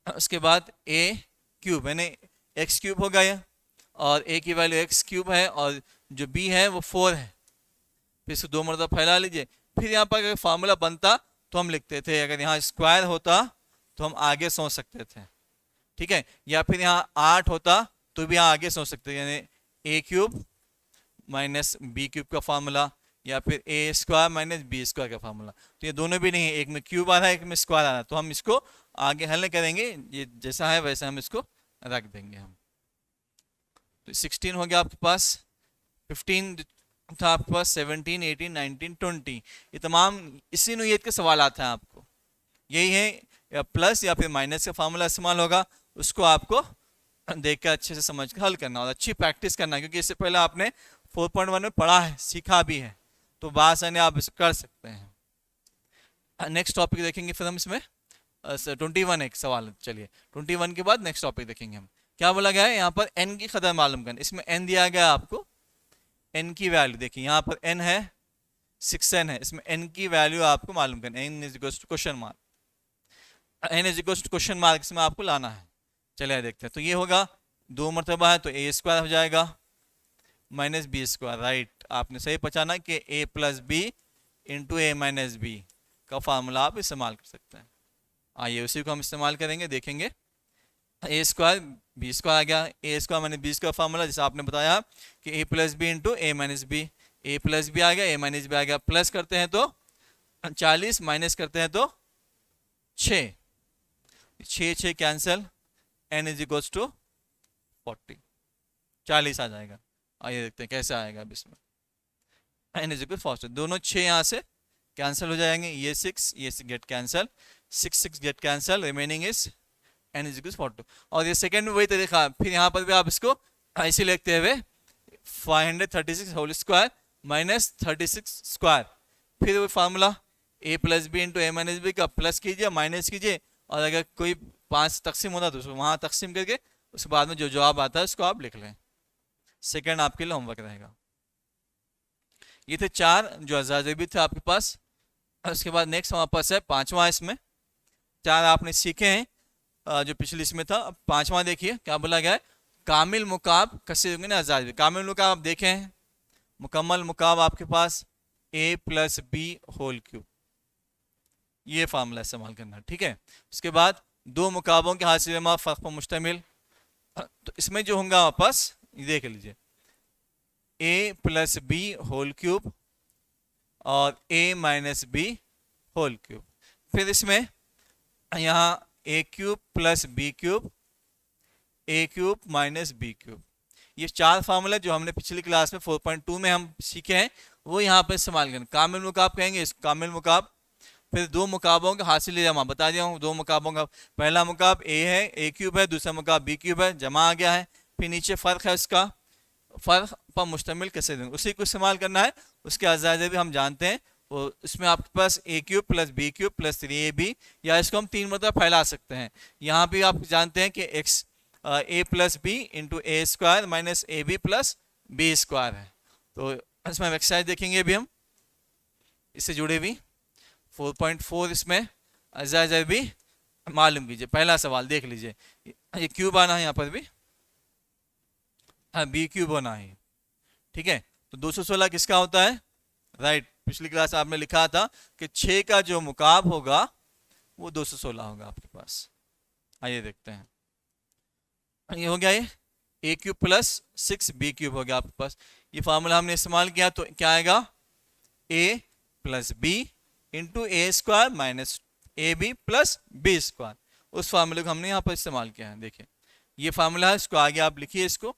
उसके बाद a क्यूब यानी एक्स क्यूब होगा ये, और a की वैल्यू एक्स क्यूब है और जो b है वो 4 है। फिर इसको 2 मरतबा फैला लीजिए। फिर यहाँ पर अगर फार्मूला बनता तो हम लिखते थे, अगर यहाँ स्क्वायर होता तो हम आगे सोच सकते थे, ठीक है, या फिर यहाँ 8 होता तो भी यहाँ आगे सोच सकते थे, यानी a cube minus B cube का फार्मूला या फिर a² माइनस b² का फार्मूला। तो ये दोनों भी नहीं है, एक में क्यूब आ रहा है एक में स्क्वायर आ रहा है, तो हम इसको आगे हल करेंगे, ये जैसा है वैसे हम इसको रख देंगे हम। तो 16 हो गया आपके पास, 15 था आपके पास, 17 18 19 20, ये तमाम इसी नोयत के सवाल आते हैं आपको। यही है, या प्लस या फिर माइनस का फार्मूला इस्तेमाल होगा, उसको आपको देख कर अच्छे से समझ कर हल करना और अच्छी प्रैक्टिस करना, क्योंकि इससे पहले आपने 4.1 में पढ़ा है, सीखा भी है, तो बासानी आप इसको कर सकते हैं। नेक्स्ट टॉपिक देखेंगे फिर हम इसमें 21 एक सवाल। चलिए 21 के बाद नेक्स्ट टॉपिक देखेंगे हम। क्या बोला गया है यहाँ पर n की कदर मालूम करना। इसमें n दिया गया आपको, n की वैल्यू देखिए यहाँ पर n है 6n है, इसमें n की वैल्यू आपको मालूम करना, n is equal to question mark, n is equal to question mark इसमें आपको लाना है। चलिए देखते हैं, तो ये होगा 2 मरतबा है तो a² हो जाएगा माइनस b², राइट, आपने सही पहचाना कि a plus B into a minus B का फार्मूला आप इस्तेमाल कर सकते हैं। आइए उसी को हम इस्तेमाल करेंगे, देखेंगे a² b² आ गया, a² माइनस b² फार्मूला जैसे आपने बताया कि a plus B into a minus B, a plus B आ गया a माइनस बी आ गया, प्लस करते हैं तो 40 माइनस करते हैं तो 6 6 cancel, n is equal to 40, 40 आ जाएगा। आइए देखते हैं कैसे आएगा अब इसमें, n इज इक्वल 40, दोनों 6 यहाँ से कैंसिल हो जाएंगे, ये 6 get cancel, 6 get cancel, remaining is n is equal 40। और ये सेकंड में वही तरीका, फिर यहाँ पर भी आप इसको ऐसे लिखते हुए 536 होल स्क्वायर माइनस 36 स्क्वायर, फिर वो formula a plus B into a minus B का प्लस कीजिए माइनस कीजिए, और अगर कोई 5 तकसीम होता तो उसको वहाँ तकसीम करके उसके बाद में जो जवाब आता है उसको आप लिख लें। सेकंड आपके लिए होमवर्क रहेगा। ये थे 4 जो अज़ाज़ेबी थे आपके पास। उसके बाद नेक्स्ट हमारे पास है 5वां, इसमें 4 आपने सीखे हैं जो पिछली इसमें था। अब 5वां देखिए क्या बोला गया है, कामिल मुकाब कसीर अज़ाज़ेबी। कामिल मुकाब आप देखे हैं, मुकम्मल मुकाब आपके पास a plus B whole cube, ये फार्मूला इस्तेमाल करना, ठीक है। उसके बाद 2 मुकाबों के हासिल फ़र्क पर मुश्तमिल, तो इसमें जो होंगे वापस ये देख लीजिए a plus B whole cube और a minus B whole cube, फिर इसमें यहाँ a cube plus B cube, a cube minus B cube, ये 4 फार्मूला जो हमने पिछली क्लास में 4.2 में हम सीखे हैं वो यहाँ पर इस्तेमाल करें। कामिल मुकाब कहेंगे इसको, कामिल मुकाब। फिर 2 मुकाबों का हासिल जमा बता दिया हूँ, 2 मुकाबों का, पहला मुकाब a है a क्यूब है, दूसरा मुकाब b क्यूब है, जमा आ गया है। फिर नीचे फ़र्क है, उसका फ़र्क पर मुश्तमिल कैसे देंगे, उसी को इस्तेमाल करना है। उसके अज़ाज़े भी हम जानते हैं, वो इसमें आपके पास a cube plus B cube plus 3ab, या इसको हम 3 मतलब फैला सकते हैं। यहाँ भी आप जानते हैं कि x a plus B into a² minus ab plus b² है। तो इसमें एक्सरसाइज देखेंगे अभी हम। इससे जुड़े भी 4.4 इसमें अजाजर भी मालूम कीजिए। पहला सवाल देख लीजिए, ये क्यूब आना है यहाँ पर भी, हाँ बी क्यूब होना है, ठीक है। तो 216 किसका होता है, राइट। पिछली क्लास आपने लिखा था कि 6 का जो मुकाब होगा वो 216 होगा आपके पास। आइए देखते हैं, ये हो गया, ये ए क्यूब प्लस 6 बी क्यूब हो गया आपके पास। ये फार्मूला हमने इस्तेमाल किया तो क्या आएगा, A plus B into A square minus A B plus B square. उस फार्मूले को हमने यहाँ पर इस्तेमाल किया है। देखिए ये फार्मूला है, इसको आगे आप लिखिए, इसको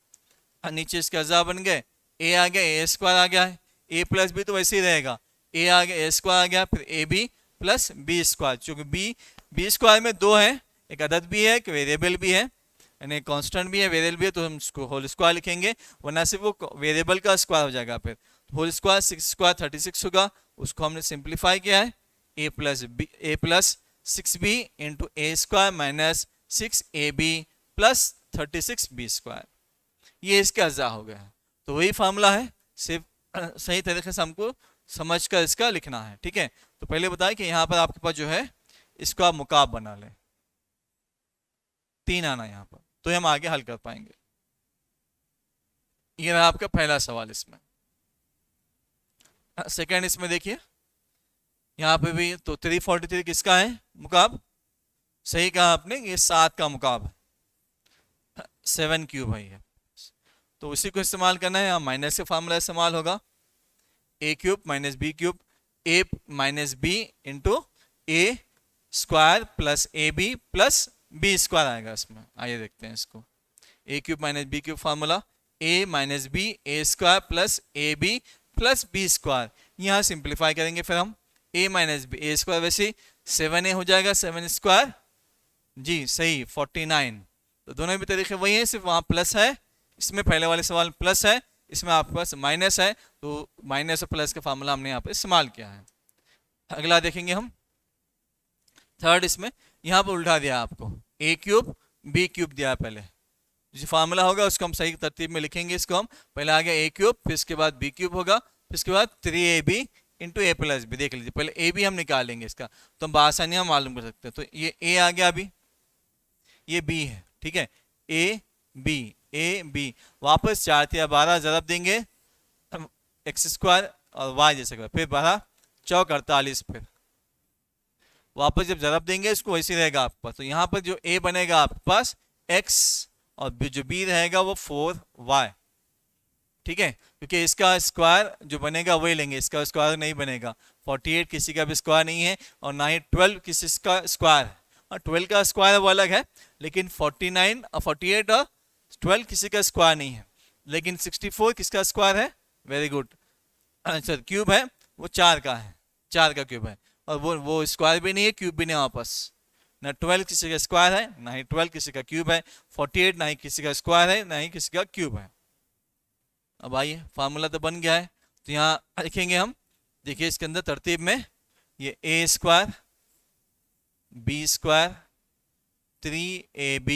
नीचे इसके अज़ा बन गए, ए आ गया, ए स्क्वायर आ गया है, ए प्लस बी तो वैसे ही रहेगा, ए आ गया, ए स्क्वायर आ गया, फिर A B plus B square. चूंकि बी स्क्वायर में दो है, एक अदद भी है, एक वेरिएबल भी है, यानी कांस्टेंट भी है, वेरिएबल भी है, तो हम इसको होल स्क्वायर लिखेंगे, वरना सिर्फ वो वेरिएबल का स्क्वायर हो जाएगा। फिर होल स्क्वायर 6 स्क्वायर 36 होगा, उसको हमने सिंप्लीफाई किया है, A plus 6b into A square minus 6ab plus 36b square. ये इसके अज्जा हो गया है। तो वही फार्मूला है, सिर्फ सही तरीके से हमको समझ कर इसका लिखना है, ठीक है। तो पहले बताएं कि यहाँ पर आपके पास जो है इसको आप मुकाब बना लें, 3 आना यहाँ पर, तो हम आगे हल कर पाएंगे। ये रहा आपका पहला सवाल। इसमें सेकंड, इसमें देखिए यहाँ पे भी तो 343 किसका है मुकाब, सही कहा आपने, ये 7 का मुकाब है, 7 क्यूब है ये। तो उसी को इस्तेमाल करना है, यहाँ माइनस का फार्मूला इस्तेमाल होगा, A cube minus B cube, A minus B into A square plus A B plus B square आएगा इसमें। आइए देखते हैं इसको, A cube minus B cube formula, A minus B A square plus A B plus B square. यहाँ simplify करेंगे फिर हम, A minus B A square वैसे 7a हो जाएगा, 7 स्क्वायर जी सही 49। तो दोनों भी तरीके वही हैं, सिर्फ वहाँ प्लस है, इसमें पहले वाले सवाल प्लस है, इसमें आपके पास माइनस है, तो माइनस और प्लस का फार्मूला हमने यहाँ पर इस्तेमाल किया है। अगला देखेंगे हम थर्ड, इसमें यहाँ पर उल्टा दिया आपको, ए क्यूब बी क्यूब दिया है। पहले जो फार्मूला होगा उसको हम सही तरतीब में लिखेंगे, इसको हम पहले आ गया ए क्यूब, फिर इसके बाद बी क्यूब होगा, फिर इसके बाद 3ab into A plus B. देख लीजिए पहले ए बी हम निकालेंगे इसका, तो हम आसानी हम मालूम कर सकते हैं। तो ये ए आ गया, अभी ये बी है, ठीक है, ए बी वापस 4 या 12 जरब देंगे एक्स स्क्वायर और वाई जैसे, फिर 12 चौक 48, फिर वापस जब जरब देंगे इसको वैसे रहेगा आपके पास। तो यहाँ पर जो ए बनेगा आपके पास x और जो b रहेगा वो 4y, ठीक है, क्योंकि इसका स्क्वायर जो बनेगा वही लेंगे, इसका स्क्वायर नहीं बनेगा। 48 किसी का भी स्क्वायर नहीं है और ना ही 12 किसी का स्क्वायर है, और 12 का स्क्वायर वो अलग है, लेकिन 49 और 48 और 12 किसी का स्क्वायर नहीं है। लेकिन 64 किसका स्क्वायर है, वेरी गुड, अच्छा क्यूब है, वो 4 का है, 4 का क्यूब है, और वो स्क्वायर भी नहीं है, क्यूब भी नहीं है वापस, ना 12 किसी का स्क्वायर है, ना ही 12 किसी का क्यूब है, 48 ना ही किसी का स्क्वायर है, ना ही किसी का क्यूब है। अब आइए फार्मूला तो बन गया है, तो यहाँ लिखेंगे हम, देखिए इसके अंदर तरतीब में, ये A square B square 3ab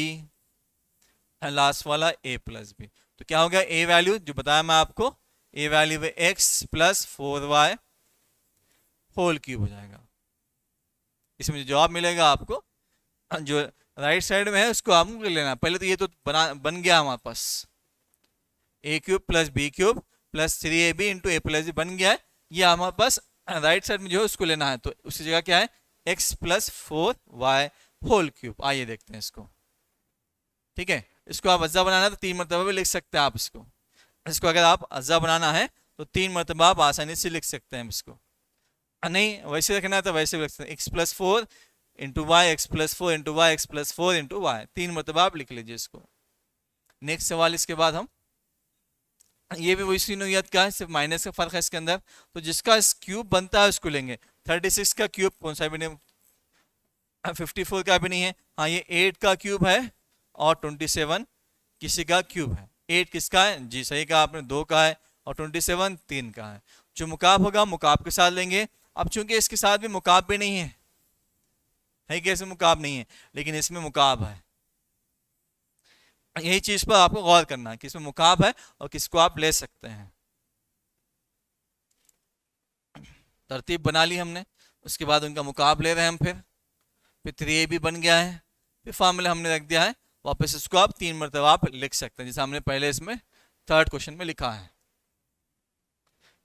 last वाला a प्लस बी। तो क्या हो गया, ए वैल्यू जो बताया मैं आपको, ए वैल्यू है x plus 4y whole cube हो जाएगा। इसमें जो जवाब मिलेगा आपको, जो राइट साइड में है उसको आपको लेना। पहले तो ये तो बन गया हमारे पास, A cube plus B cube plus 3ab into A plus B बन गया है, ये हमारे पास राइट साइड में जो है उसको लेना है। तो उसी जगह क्या है, x plus 4y whole cube. आइए देखते हैं इसको, ठीक है। इसको आप अज्जा बनाना है तो 3 मरतबा भी लिख सकते हैं आप इसको अगर आप अज्जा बनाना है तो 3 मरतबा आप आसानी से लिख सकते हैं इसको, नहीं वैसे रखना है तो वैसे भी लिख सकते हैं, x plus 4 into Y, X plus 4 into Y, X plus 4 into Y, 3 मरतबा आप लिख लीजिए इसको। नेक्स्ट सवाल इसके बाद हम, ये भी वही नोयत का है, सिर्फ माइनस का फर्क है इसके अंदर। तो जिसका क्यूब बनता है उसको लेंगे। 36 का क्यूब कौन सा भी नहीं, 54 का भी नहीं है, हाँ ये 8 का क्यूब है और 27 किसी का क्यूब है। 8 किसका है, जी सही कहा आपने, 2 का है, और 27 3 का है। जो मुकाब होगा मुकाब के साथ लेंगे। अब चूंकि इसके साथ भी मुकाब भी नहीं है कि इसमें मुकाब नहीं है, लेकिन इसमें मुकाब है। यही चीज पर आपको गौर करना है कि इसमें मुकाब है और किसको आप ले सकते हैं। तरतीब बना ली हमने, उसके बाद उनका मुकाबले रहे हम, फिर 3ab बन गया है, फिर फार्मूला हमने रख दिया है वापस। इसको आप 3 मरतबा आप लिख सकते हैं, जैसे हमने पहले इसमें थर्ड क्वेश्चन में लिखा है,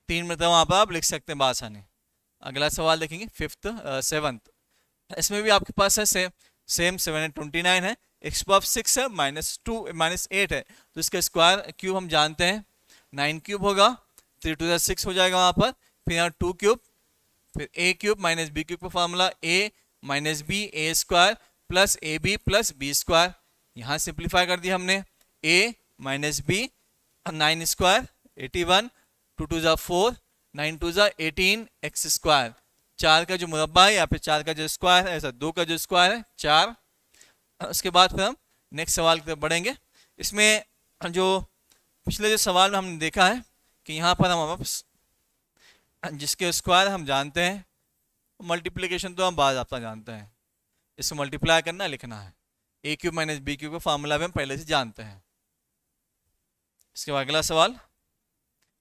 3 मरतबा वहाँ पर आप लिख सकते हैं बासानी। अगला सवाल देखेंगे 7th, इसमें भी आपके पास है सेम 729 है, एक्स पावर 6 है, -8 है, तो इसका स्क्वायर क्यूब हम जानते हैं 9 क्यूब होगा, 3 to the 6 हो जाएगा वहाँ पर, फिर यहाँ 2 क्यूब, फिर a cube minus B cube का formula a minus B A square plus A B plus B square, यहाँ सिंप्लीफाई कर दिया हमने, a minus B 9 square 81, 2 to the 4, 9 to the 18 X square, 4 का जो मुरब्बा है या फिर 4 का जो स्क्वायर है, ऐसा 2 का जो स्क्वायर है 4। उसके बाद फिर हम नेक्स्ट सवाल की तरफ बढ़ेंगे। इसमें जो पिछले जो सवाल में हमने देखा है कि यहाँ पर हम वापस जिसके स्क्वायर हम जानते हैं, मल्टीप्लिकेशन तो हम बाद आपका जानते हैं, इसको मल्टीप्लाई करना लिखना है, ए क्यूब माइनस बी क्यूब का फार्मूला भी हम पहले से जानते हैं। इसके बाद अगला सवाल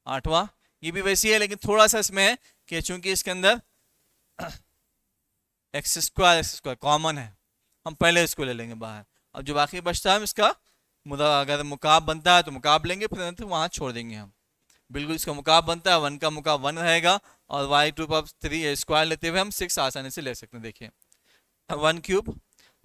8वां, ये भी वैसी है लेकिन थोड़ा सा इसमें है कि चूंकि इसके अंदर एक्स स्क्वायर कॉमन है, हम पहले इसको ले लेंगे बाहर, अब जो बाकी बचता है इसका अगर मुकाब बनता है तो मुकाब लेंगे, फिर तो वहाँ छोड़ देंगे हम। बिल्कुल इसका मुकाब बनता है, 1 का मुकाब 1 रहेगा, और y टू पावर 3 स्क्वायर लेते हुए हम 6 आसानी से ले सकते हैं। देखिए 1 क्यूब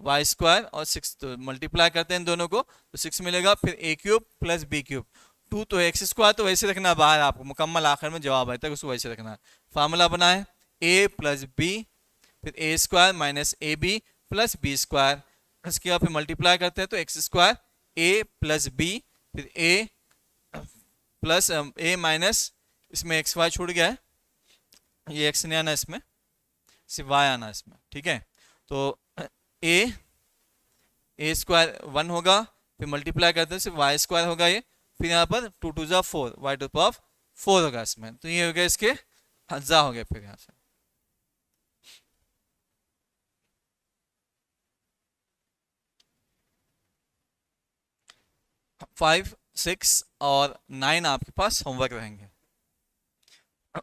वाई स्क्वायर और 6 तो मल्टीप्लाई करते हैं इन दोनों को तो 6 मिलेगा, फिर ए क्यूब प्लस बी क्यूब, 2 तो एक्स स्क्वायर तो वैसे रखना है बाहर, आपको मुकम्मल आखिर में जवाब आए तक उसको वैसे रखना है। फार्मूला बना है a प्लस बी, फिर A square minus A B plus B square, इसके बाद फिर मल्टीप्लाई करते हैं तो X square a plus B, फिर a प्लस a माइनस, इसमें एक्स वाई छूट गया है, ये x नहीं आना इसमें, सिर्फ y आना इसमें, ठीक है। तो a स्क्वायर 1 होगा, फिर मल्टीप्लाई करते हैं सिर्फ y स्क्वायर होगा ये, फिर यहाँ पर 2 to the 4 y to power 4 होगा इसमें, तो ये हो गया इसके अज्जा हो गए। फिर यहाँ से 5, 6 और 9 आपके पास होमवर्क रहेंगे,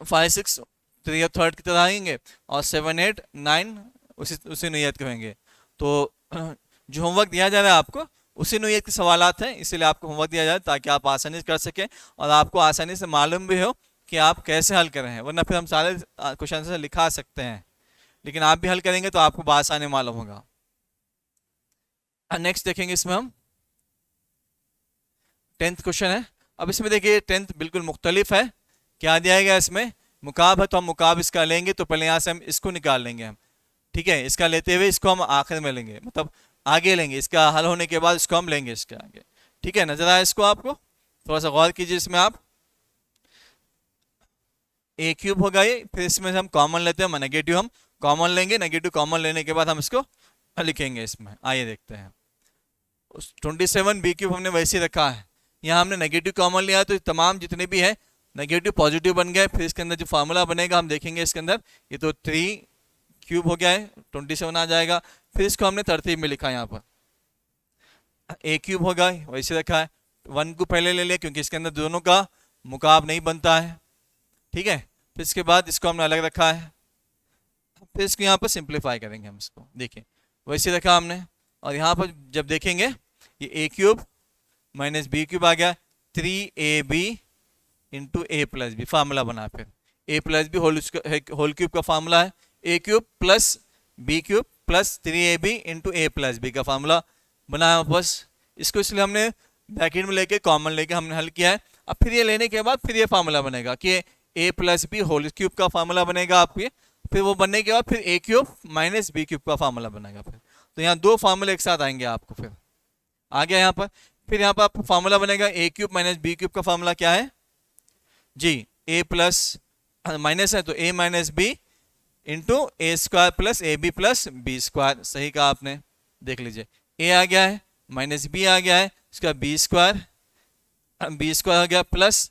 5, 6 3 और थर्ड की तरह आएंगे, और 7, 8, 9 उसी नोयत के होंगे। तो जो होमवर्क दिया जा रहा है आपको उसी नोयत के सवालात हैं, इसीलिए आपको होमवर्क दिया जाए ताकि आप आसानी से कर सकें और आपको आसानी से मालूम भी हो कि आप कैसे हल कर रहे हैं, वरना फिर हम सारे क्वेश्चन से लिखा सकते हैं, लेकिन आप भी हल करेंगे तो आपको आसानी मालूम होगा। नेक्स्ट देखेंगे इसमें हम 10th क्वेश्चन है। अब इसमें देखिए 10th बिल्कुल मुख्तलिफ है, क्या दिया गया इसमें मुकाब है, तो हम मुकाब इसका लेंगे, तो पहले यहाँ से हम इसको निकाल लेंगे हम, ठीक है, इसका लेते हुए इसको हम आखिर में लेंगे, मतलब आगे लेंगे, इसका हल होने के बाद इसको हम लेंगे इसके आगे, ठीक है। नजर आया इसको, आपको थोड़ा सा गौर कीजिए, इसमें आप a क्यूब होगा ये, फिर इसमें से हम कॉमन लेते हैं, नेगेटिव हम कॉमन लेंगे, नेगेटिव कॉमन लेने के बाद हम इसको लिखेंगे इसमें। आइए देखते हैं, 27 b क्यूब हमने वैसे ही रखा है, यहाँ हमने नेगेटिव कॉमन लिया तो तमाम जितने भी है नेगेटिव पॉजिटिव बन गए, फिर इसके अंदर जो फार्मूला बनेगा हम देखेंगे इसके अंदर, ये तो 3 क्यूब हो गया है 27 आ जाएगा, फिर इसको हमने तरतीब में लिखा, यहाँ पर a क्यूब होगा वैसे रखा है, 1 को पहले ले लिया क्योंकि इसके अंदर दोनों का मुकाब नहीं बनता है, ठीक है, फिर इसके बाद इसको हमने अलग रखा है, फिर इसको यहाँ पर सिंप्लीफाई करेंगे हम इसको, देखिए वैसे रखा हमने, और यहाँ पर जब देखेंगे ये a cube minus B cube आ गया, 3ab into A plus B, formula बना, फिर a plus B whole cube का फार्मूला है, a cube plus B cube plus 3ab into A plus B का फार्मूला बनाया वापस, इसको इसलिए हमने ब्रैकेट में लेके कॉमन लेके हमने हल किया है। अब फिर ये लेने के बाद फिर ये फार्मूला बनेगा कि a plus B whole cube का फार्मूला बनेगा आपके, फिर वो बनने के बाद फिर a cube minus B cube का फार्मूला बनेगा, फिर तो यहाँ 2 फार्मूले एक साथ आएंगे आपको, फिर आ गया यहाँ पर, फिर यहाँ पर आपको फार्मूला बनेगा a cube minus B cube का फार्मूला क्या है जी, a प्लस माइनस है तो a minus B into A square plus A B plus B square, सही कहा आपने, देख लीजिए a आ गया है माइनस बी आ गया है, इसका बी स्क्वायर हो गया प्लस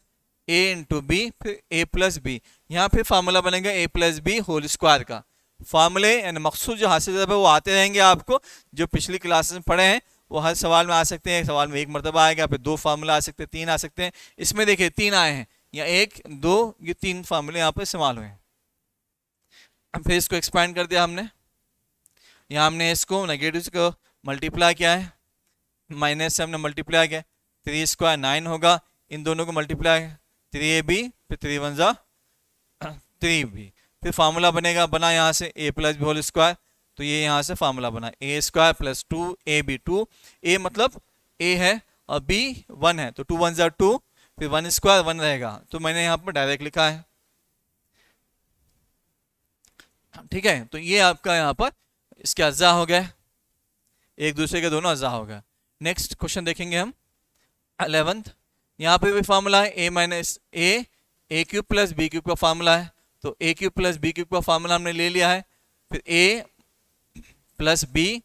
a इंटू बी, फिर a प्लस बी, यहाँ फिर फार्मूला बनेगा a plus B whole square का। फार्मूले यानी मकसूद जो हासिल है वो आते रहेंगे आपको, जो पिछली क्लासेस में पढ़े हैं वो हर सवाल में आ सकते हैं, सवाल में 1 मरतबा आएगा, फिर 2 फार्मूला आ सकते हैं, 3 आ सकते हैं, इसमें देखिए 3 आए हैं, या 1, 2, ये 3 फार्मूले यहाँ पर इस्तेमाल हुए हैं, फिर इसको एक्सपेंड कर दिया हमने, यहाँ हमने इसको नेगेटिव को मल्टीप्लाई किया है, माइनस से हमने मल्टीप्लाई किया, 3 स्क्वायर 9 होगा, इन दोनों को मल्टीप्लाई 3ab, फिर 3 1 जा 3b, फिर फार्मूला बनेगा, बना यहाँ से a plus B whole square, तो ये यहाँ से फार्मूला बना a square plus 2ab, 2a मतलब a है और b 1 है, तो 2 1 जा 2, फिर 1 स्क्वायर 1 रहेगा, तो मैंने यहाँ पर डायरेक्ट लिखा है। ठीक है, तो ये आपका यहाँ पर इसके अज्जा हो गए, एक दूसरे के दोनों अज्जा हो गए। नेक्स्ट क्वेश्चन देखेंगे हम 11th, यहाँ पे भी फार्मूला है a minus A cube plus B cube का फार्मूला है, तो a cube plus B cube का फार्मूला हमने ले लिया है, फिर a plus B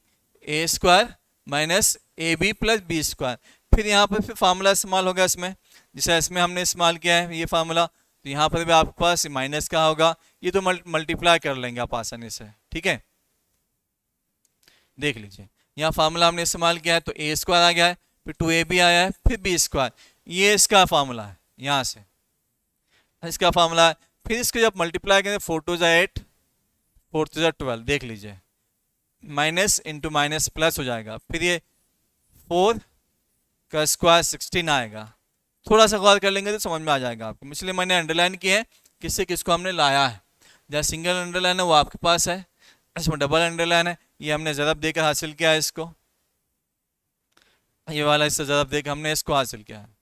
A square minus A B plus B square, फिर यहाँ पर फिर फार्मूला इस्तेमाल होगा इसमें, जैसे इसमें हमने इस्तेमाल किया है ये फार्मूला, तो यहाँ पर भी आपके पास माइनस का होगा, ये तो मल्टीप्लाई कर लेंगे आप आसानी से। ठीक है, देख लीजिए यहाँ फार्मूला हमने इस्तेमाल किया है, तो ए स्क्वायर आ गया है, फिर 2ab आया है, फिर बी स्क्वायर, ये इसका फार्मूला है, यहाँ से इसका फार्मूला है, फिर इसको जब मल्टीप्लाई करें 4 2 जा 8, 4 2 जा 12, देख लीजिए माइनस इंटू माइनस प्लस हो जाएगा, फिर ये 4 का स्क्वायर 16 आएगा, थोड़ा सा गौर कर लेंगे तो समझ में आ जाएगा आपको, इसलिए मैंने अंडरलाइन किया है किससे किसको हमने लाया है, जहाँ सिंगल अंडरलाइन है वो आपके पास है, इसमें डबल अंडरलाइन है, ये हमने ज़रब देकर हासिल किया है इसको, ये वाला इससे ज़रब देकर हमने इसको हासिल किया है।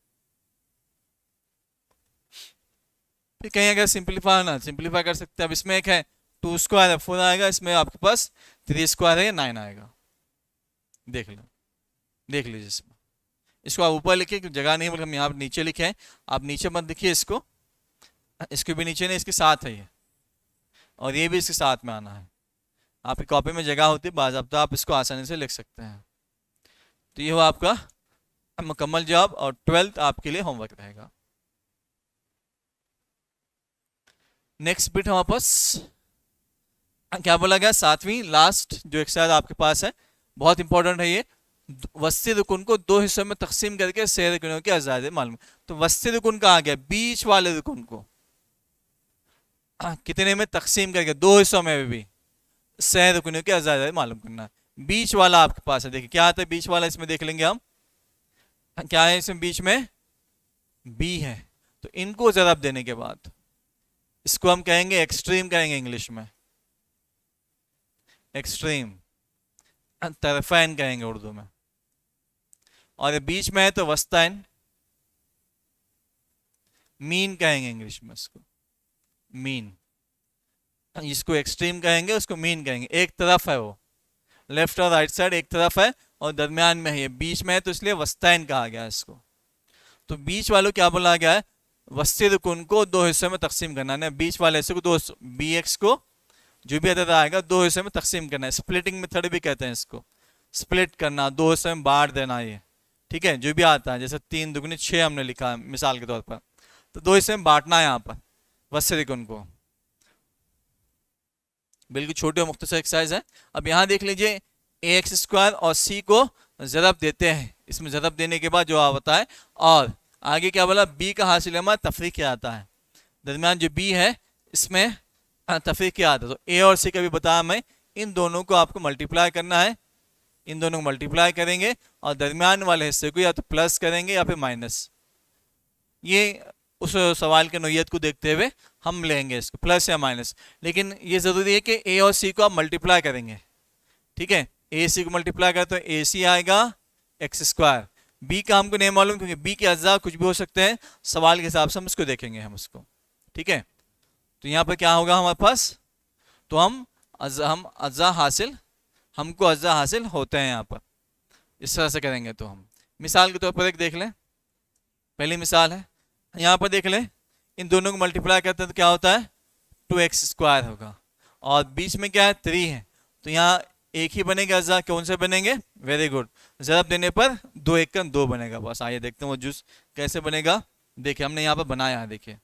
फिर कहीं अगर सिंपलीफाई ना सिंपलीफाई कर सकते हैं, अब इसमें एक है 2 स्क्वायर है 4 आएगा, इसमें आपके पास 3 स्क्वायर है 9 आएगा, देख लो, देख लीजिए इसमें, इसको आप ऊपर लिखिए क्योंकि जगह नहीं, बल्कि हम यहाँ नीचे लिखे हैं, आप नीचे मत लिखिए इसको, इसके भी नीचे नहीं, इसके साथ है ये, और ये भी इसके साथ में आना है, आपकी कॉपी में जगह होती है बाज़ाब्ता, आप इसको आसानी से लिख सकते हैं। तो ये हुआ आपका मुकम्मल जवाब, और 12th आपके लिए होमवर्क रहेगा। नेक्स्ट बिट हमारे पास क्या बोला गया, 7वीं लास्ट जो एक्सरसाइज आपके पास है, बहुत इंपॉर्टेंट है ये, वस्ती रुकन को 2 हिस्सों में तकसीम करके सह रुकनों के अजाद मालूम, तो वस्ती रुकन कहा गया, बीच वाले रुकन को कितने में तकसीम करके 2 हिस्सों में भी सह रुकनों के अजाद मालूम करना। बीच वाला आपके पास है, देखिए क्या आता है बीच वाला, इसमें देख लेंगे हम क्या है, इसमें बीच में बी है, तो इनको जवाब देने के बाद इसको हम कहेंगे एक्सट्रीम, कहेंगे इंग्लिश में एक्सट्रीम, तरफैन कहेंगे उर्दू में, और ये बीच में है तो वस्ताइन, मीन कहेंगे इंग्लिश में इसको, मीन, इसको एक्सट्रीम कहेंगे, उसको मीन कहेंगे, एक तरफ है वो, लेफ्ट और राइट साइड एक तरफ है और दरमियान में है, ये बीच में है तो इसलिए वस्ताइन कहा गया इसको। तो बीच वालों क्या बोला गया है, वस्ती रुकन को 2 हिस्सों में तकसीम करना है, बीच वाले हिस्से को 2, बी एक्स को जो भी अदद आएगा 2 हिस्से में तकसीम करना है, स्प्लिटिंग मेथड भी कहते हैं इसको, स्प्लिट करना, 2 हिस्से में बांट देना, ये ठीक है, जो भी आता है, जैसे 3 दुगनी 6 हमने लिखा है मिसाल के तौर पर, तो 2 हिस्से में बांटना है यहाँ पर वस्ती रुकन को, बिल्कुल छोटे और मुख्तसर एक्सरसाइज है। अब यहाँ देख लीजिए ए एक्स स्क्वायर और सी को ज़रब देते हैं, इसमें ज़रब देने के बाद जो आता है, और आगे क्या बोला, बी का हासिल हमारा तफरीक क्या आता है, दरमियान जो बी है इसमें तफरीक क्या आता है, तो ए और सी का भी बताया मैं, इन दोनों को आपको मल्टीप्लाई करना है, इन दोनों को मल्टीप्लाई करेंगे और दरमियान वाले हिस्से को या तो प्लस करेंगे या फिर माइनस, ये उस सवाल के नोयत को देखते हुए हम लेंगे इसको प्लस या माइनस, लेकिन ये ज़रूरी है कि ए और सी को आप मल्टीप्लाई करेंगे, ठीक है, ए सी को मल्टीप्लाई करें तो ए सी आएगा एक्स स्क्वायर, बी का हमको नहीं मालूम क्योंकि बी के अज्जा कुछ भी हो सकते हैं, सवाल के हिसाब से हम इसको देखेंगे हम उसको, ठीक है। तो यहाँ पर क्या होगा हमारे पास, तो हम अज्जा हासिल, हमको अज्जा हासिल होते हैं यहाँ पर, इस तरह से करेंगे। तो हम मिसाल के तौर पर एक देख लें, पहली मिसाल है, यहाँ पर देख लें, इन दोनों को मल्टीप्लाई करते हैं तो क्या होता है 2x स्क्वायर होगा, और बीच में क्या है 3 है, तो यहाँ एक ही बनेगा अज्जा, कौन से बनेंगे, वेरी गुड, ज़रब देने पर 2 1 का 2 बनेगा। बस आइए देखते हैं वो जूस कैसे बनेगा, देखिए हमने यहाँ पर बनाया है, देखिए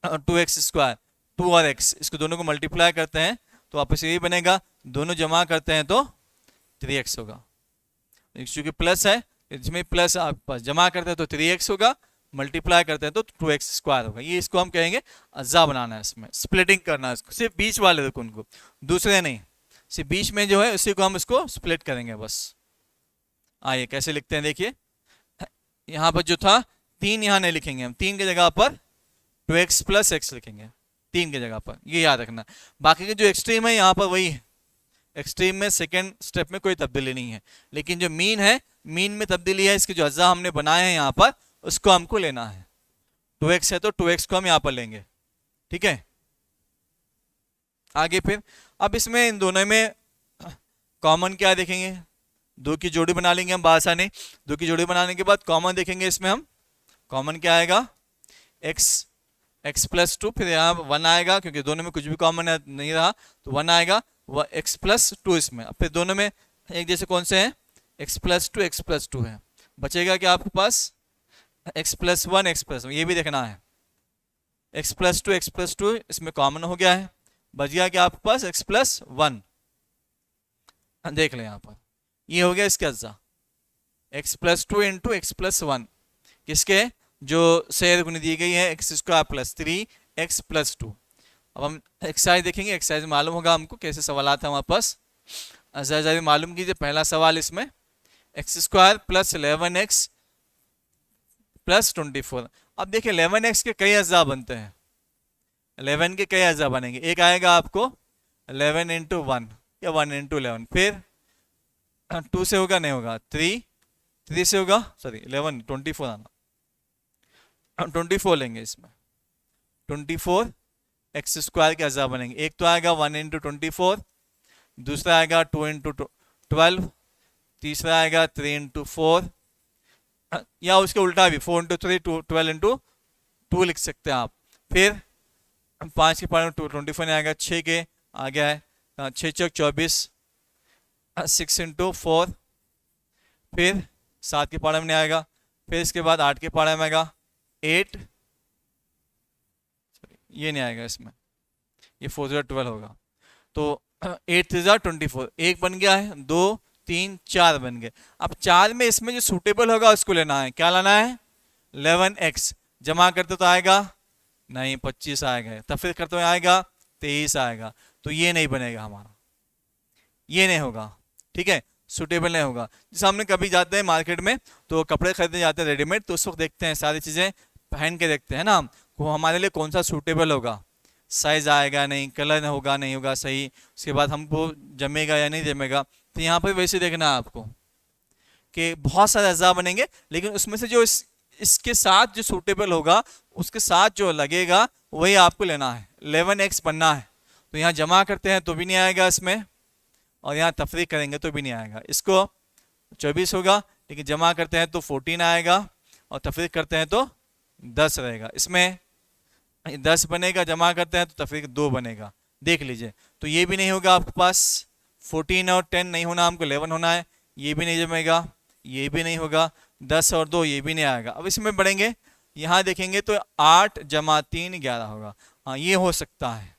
2x स्क्वायर, 2 और x, इसको दोनों को मल्टीप्लाई करते हैं तो वापस यही बनेगा, दोनों जमा करते हैं तो 3x होगा, क्योंकि प्लस है इसमें प्लस, आप पास जमा करते हैं तो 3x होगा, मल्टीप्लाई करते हैं तो 2x² होगा। ये इसको हम कहेंगे अज्जा बनाना है, इसमें स्प्लिटिंग करना है इसको, सिर्फ बीच वाले देखो उनको, दूसरे नहीं, सिर्फ बीच में जो है उसी को हम इसको स्प्लिट करेंगे बस। आइए कैसे लिखते हैं देखिए, यहाँ पर जो था 3 यहाँ नहीं लिखेंगे हम, 3 की जगह पर 2x + x लिखेंगे, 3 की जगह पर, ये याद रखना। बाकी के जो एक्सट्रीम है यहाँ पर वही है, एक्सट्रीम में सेकेंड स्टेप में कोई तब्दीली नहीं है, लेकिन जो मीन है, मीन में तब्दीली है। इसके जो अज्जा हमने बनाए हैं यहाँ पर उसको हमको लेना है। 2x है तो 2x को हम यहाँ पर लेंगे, ठीक है। आगे फिर अब इसमें इन दोनों में कॉमन क्या देखेंगे, 2 की जोड़ी बना लेंगे हम बासानी। 2 की जोड़ी बनाने के बाद कॉमन देखेंगे, इसमें हम कॉमन क्या आएगा, x + 2, फिर यहाँ 1 आएगा क्योंकि दोनों में कुछ भी कॉमन नहीं रहा तो 1 आएगा, वह x + 2 इसमें। अब फिर दोनों में एक जैसे कौन से हैं, x + 2 है। बचेगा क्या आपके पास, x + 1 x + 1, ये भी देखना है, x + 2 इसमें कॉमन हो गया है। बच गया क्या आपके पास x + 1, देख लें यहाँ पर, ये हो गया इसके अज्जा, x + 2 × x + 1, किसके, जो सेर गुनी दी गई है x² + 3x + 2। अब हम एक्सरसाइज देखेंगे, एक्सरसाइज मालूम होगा हमको कैसे सवाल आता है हमारे पास। एक्सरसाइज मालूम कीजिए, पहला सवाल इसमें x² + 11x + 24। अब देखिए 11x के कई अज्जा बनते हैं, 11 के कई अज्जा बनेंगे। एक आएगा आपको 11 × 1 या 1 × 11, फिर 2 से होगा नहीं होगा, 3 से होगा, सॉरी 11 24 आना, 24 लेंगे इसमें, 24 x² के अज्जा बनेंगे। एक तो आएगा 1 × 24, दूसरा आएगा 2 × 12, तीसरा आएगा 3 × 4, या उसके उल्टा भी 4 × 3 12 × 2 लिख सकते हैं आप। फिर 5 के पावर में 24 नहीं आएगा, 6 के आ गया है, 6 × 24, 6 × 4, फिर 7 के पावर में नहीं आएगा, फिर इसके बाद 8 के पावर में आएगा 8, ये नहीं आएगा इसमें, ये 4 × 12 होगा, तो 8 × 3 = 24, एक बन गया है, 2 3 4 बन गए। अब 4 में इसमें जो सूटेबल होगा उसको लेना है, क्या लाना है, 11x, जमा करते तो आएगा नहीं 25 आएगा, तब फिर करते आएगा 23 आएगा, तो ये नहीं बनेगा हमारा, ये नहीं होगा, ठीक है, सूटेबल नहीं होगा। जैसे हमने कभी जाते हैं मार्केट में तो कपड़े खरीदने जाते हैं रेडीमेड, तो उस वक्त देखते हैं सारी चीज़ें पहन के देखते हैं ना हम, वो हमारे लिए कौन सा सूटेबल होगा, साइज आएगा नहीं, कलर होगा नहीं होगा सही, उसके बाद हमको जमेगा या नहीं जमेगा। तो यहाँ पर वैसे देखना है आपको कि बहुत सारे अज़ा बनेंगे, लेकिन उसमें से जो इसके साथ जो सूटेबल होगा, उसके साथ जो लगेगा वही आपको लेना है। 11x बनना है, तो यहाँ जमा करते हैं तो भी नहीं आएगा इसमें, और यहाँ तफरीक करेंगे तो भी नहीं आएगा। इसको 24 होगा, लेकिन जमा करते हैं तो 14 आएगा, और तफरीक करते हैं तो 10 रहेगा। इसमें 10 बनेगा, जमा करते हैं तो तफरीक 2 बनेगा, देख लीजिए। तो ये भी नहीं होगा आपके पास, 14 और 10 नहीं होना, हमको 11 होना है, ये भी नहीं जमेगा, ये भी नहीं होगा, 10 और 2 ये भी नहीं आएगा। अब इसमें बढ़ेंगे, यहाँ देखेंगे तो 8 + 3 11 होगा, हाँ ये हो सकता है,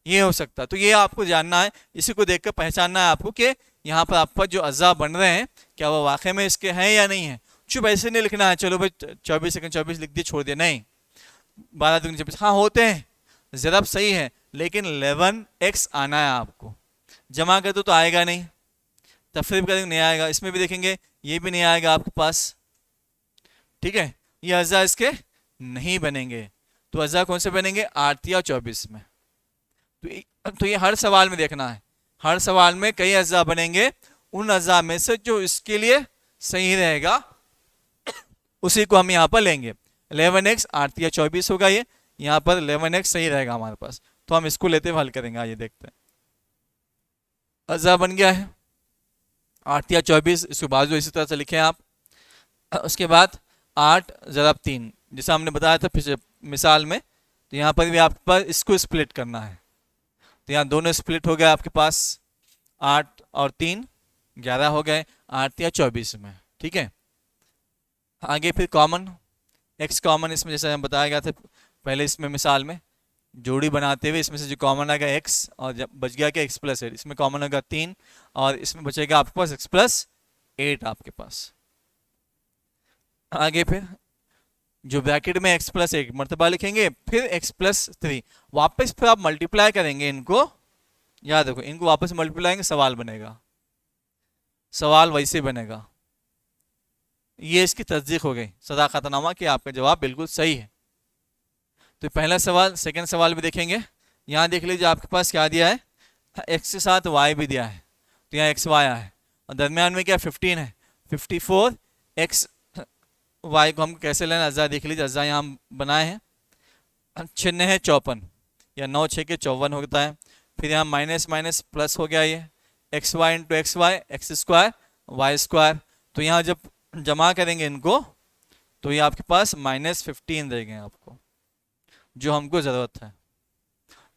ये हो सकता है। तो ये आपको जानना है, इसी को देखकर पहचानना है आपको कि यहाँ पर आप पर जो अज़ा बन रहे हैं क्या वो वाकई में इसके हैं या नहीं है। चुप ऐसे नहीं लिखना है, चलो भाई 24 सेकंड 24 लिख दिए छोड़ दिया, नहीं, 12 दूनी 24, हाँ होते हैं, ज़रब सही है, लेकिन 11x आना है आपको, जमा कर दो तो आएगा नहीं, तफरीक करेंगे नहीं आएगा। इसमें भी देखेंगे ये भी नहीं आएगा आपके पास, ठीक है, ये अज़ा इसके नहीं बनेंगे। तो अज़ा कौन से बनेंगे, 8 या 24 में। तो ये हर सवाल में देखना है, हर सवाल में कई अज़ा बनेंगे, उन अज़ा में से जो इसके लिए सही रहेगा उसी को हम यहाँ पर लेंगे। 11x 8 या 24 होगा, ये यहाँ पर 11x सही रहेगा हमारे पास, तो हम इसको लेते हुए हल करेंगे। आइए देखते हैं, अज़ा बन गया है 8 या 24, इसको बाजू इसी तरह से लिखें आप। उसके बाद 8 × 3, जैसा हमने बताया था पिछले मिसाल में, तो यहाँ पर भी आपके पास इसको स्प्लिट करना है, तो यहाँ दोनों स्प्लिट हो गए आपके पास, 8 और 3 11 हो गए, 8 या 24 में, ठीक है। आगे फिर कॉमन, x कॉमन, इसमें जैसे हम बताया गया था पहले इसमें मिसाल में, जोड़ी बनाते हुए इसमें से जो कॉमन आएगा x, और जब बच गया क्या x + 8, इसमें कॉमन होगा 3, और इसमें बचेगा आपके पास x + 8 आपके पास। आगे फिर जो ब्रैकेट में x प्लस 1 मरतबा लिखेंगे, फिर x प्लस 3, वापस फिर आप मल्टीप्लाई करेंगे इनको, याद रखो इनको वापस मल्टीप्लाई करेंगे, सवाल बनेगा, सवाल वैसे बनेगा। ये इसकी तस्दीक हो गई सदाकतनामा कि आपका जवाब बिल्कुल सही है। तो पहला सवाल, सेकंड सवाल भी देखेंगे। यहाँ देख लीजिए आपके पास क्या दिया है, x के साथ y भी दिया है, तो यहाँ x y आया है, और दरमियान में क्या 15 है, 54 x y को हम कैसे लेना, अज्जा देख लीजिए, अज्जा यहाँ बनाए हैं, चिन्ह है 54 या 9 6 के 54 होता है। फिर यहाँ माइनस माइनस प्लस हो गया, ये X Y into X Y, X square Y square. तो यहाँ जब जमा करेंगे इनको तो ये आपके पास -15 रहेंगे आपको, जो हमको ज़रूरत है।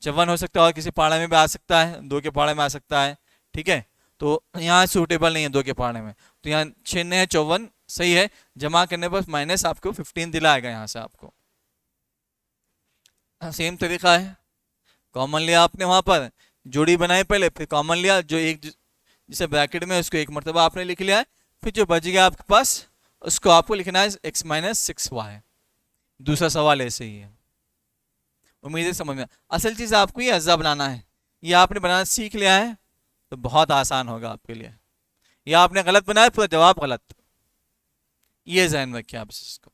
54 हो सकता है और किसी पहाड़े में भी आ सकता है, 2 के पहाड़े में आ सकता है, ठीक है। तो यहाँ सूटेबल नहीं है 2 के पहाड़े में, तो यहाँ चिन्ह है 54 सही है, जमा करने पर माइनस आपको 15 दिलाएगा यहाँ से आपको। सेम तरीका है, कॉमन लिया आपने, वहाँ पर जोड़ी बनाई पहले, फिर कॉमन लिया, जो एक जिसे ब्रैकेट में उसको एक मरतबा आपने लिख लिया है, फिर जो बच गया आपके पास उसको आपको लिखना है x माइनस 6y। दूसरा सवाल ऐसे ही है, उम्मीद है समझ में। असल चीज़ आपको ये अज्जा बनाना है, ये आपने बनाना सीख लिया है तो बहुत आसान होगा आपके लिए। ये आपने गलत बनाया पूरा जवाब गलत, ये ज़हन रखिए आप इसको।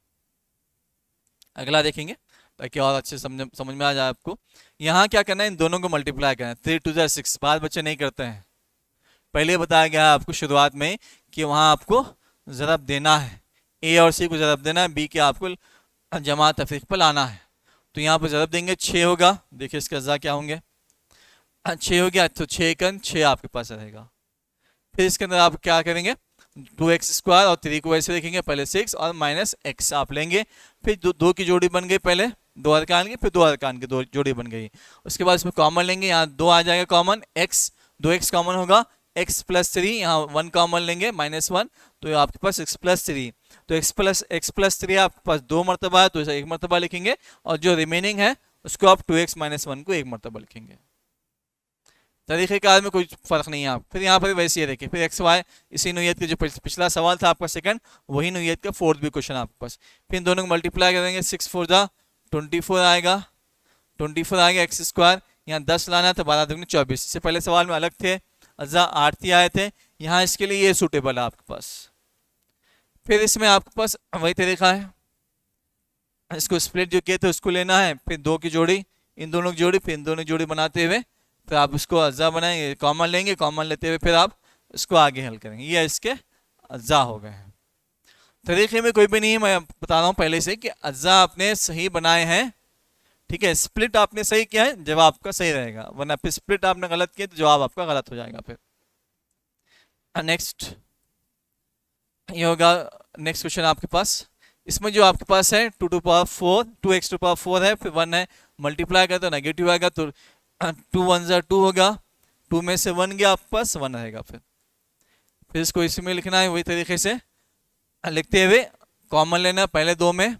अगला देखेंगे ताकि और अच्छे समझ में आ जाए आपको। यहाँ क्या करना है, इन दोनों को मल्टीप्लाई करना है, 3 2 6। बात बच्चे नहीं करते हैं, पहले बताया गया है आपको शुरुआत में कि वहाँ आपको ज़रब देना है, ए और सी को ज़रब देना है, बी के आपको जमा तफरीक पर लाना है। तो यहाँ पर ज़रब देंगे, 6 होगा, देखिए इसके अज्जा क्या होंगे, 6 हो गया, तो 6 कन 6 आपके पास रहेगा। फिर इसके अंदर आप क्या करेंगे, 2x स्क्वायर और 3 को वैसे देखेंगे, पहले 6 और माइनस x आप लेंगे, फिर दो की जोड़ी बन गई, पहले 2 अरकान की, फिर 2 अरकान की जोड़ी बन गई। उसके बाद इसमें कॉमन लेंगे, यहाँ 2 आ जाएगा कॉमन, x 2x कॉमन होगा, x प्लस 3, यहाँ 1 कॉमन लेंगे -1, तो आपके पास x प्लस 3, तो x प्लस 3 आपके पास 2 मरतबा है तो इसे 1 मरतबा लिखेंगे, और जो रिमेनिंग है उसको आप 2x माइनस 1 को 1 मरतबा लिखेंगे। तरीक़ेकार में कोई फ़र्क नहीं है आप। फिर यहाँ पर वैसे ही देखिए, फिर एक्स वाई, इसी नोयत का जो पिछला सवाल था आपका सेकंड, वही नोयत का 4th भी क्वेश्चन आपके पास। फिर इन दोनों को मल्टीप्लाई करेंगे, 6 4 जा 24 आएगा, 24 आएगा, एक्स स्क्वायर यहाँ 10 लाना है तो 12 दूनी 24। इससे पहले सवाल में अलग थे, अज्जा 8 ही आए थे, यहाँ इसके लिए ये सूटेबल है आपके पास। फिर इसमें आपके पास वही तरीका है, इसको स्प्लिट जो किए थे उसको लेना है, फिर 2 की जोड़ी, इन दोनों की जोड़ी, फिर इन दोनों की जोड़ी बनाते हुए फिर आप उसको अज्जा बनाएंगे, कॉमन लेंगे, कॉमन लेते हुए फिर आप इसको आगे हल करेंगे। ये इसके अज्जा हो गए हैं। तरीके में कोई भी नहीं है, मैं बता रहा हूँ पहले से कि अज्जा आपने सही बनाए हैं, ठीक है। स्प्लिट आपने सही किया है, जवाब आपका सही रहेगा, वरना फिर स्प्लिट आपने गलत किया तो जवाब आपका गलत हो जाएगा। फिर नेक्स्ट ये होगा, नेक्स्ट क्वेश्चन आपके पास, इसमें जो आपके पास है 2 to power 4, 2x to power 4 है, फिर 1 है, मल्टीप्लाई कर तो नेगेटिव आएगा, तो 2 1 2 होगा, 2 में से 1 गया आपके पास 1 रहेगा। फिर इसको इसमें लिखना है वही तरीके से लिखते हुए, कॉमन लेना पहले 2 में,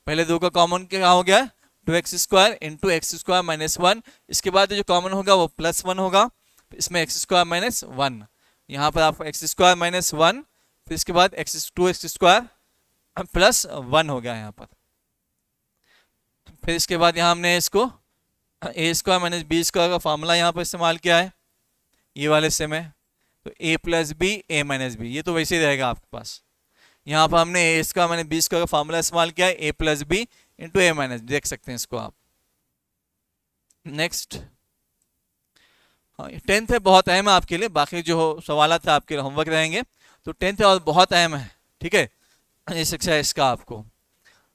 पहले 2 का कॉमन क्या हो गया 2x square into x square minus 1। इसके बाद जो कॉमन होगा वो +1 होगा, इसमें एक्स स्क्वायर माइनस 1, यहाँ पर आपको एक्स स्क्वायर माइनस 1, फिर इसके बाद 2x स्क्वायर प्लस 1 हो गया यहाँ पर। फिर इसके बाद यहाँ हमने इसको ए स्क्वायर माइनस बी स्क्वायर का फार्मूला यहाँ पर इस्तेमाल किया है, ये वाले से में, तो a plus B A minus B, ये तो वैसे ही रहेगा आपके पास। यहाँ पर हमने ए स्क्वायर माइनस बी स्क्वायर का फार्मूला इस्तेमाल किया है, A plus B into A minus, देख सकते हैं इसको आप। नेक्स्ट 10th है, बहुत अहम है आपके लिए, बाकी जो सवाल थे आपके होमवर्क रहेंगे, तो 10th और बहुत अहम है, ठीक है, इस एक्सरसाइज का आपको।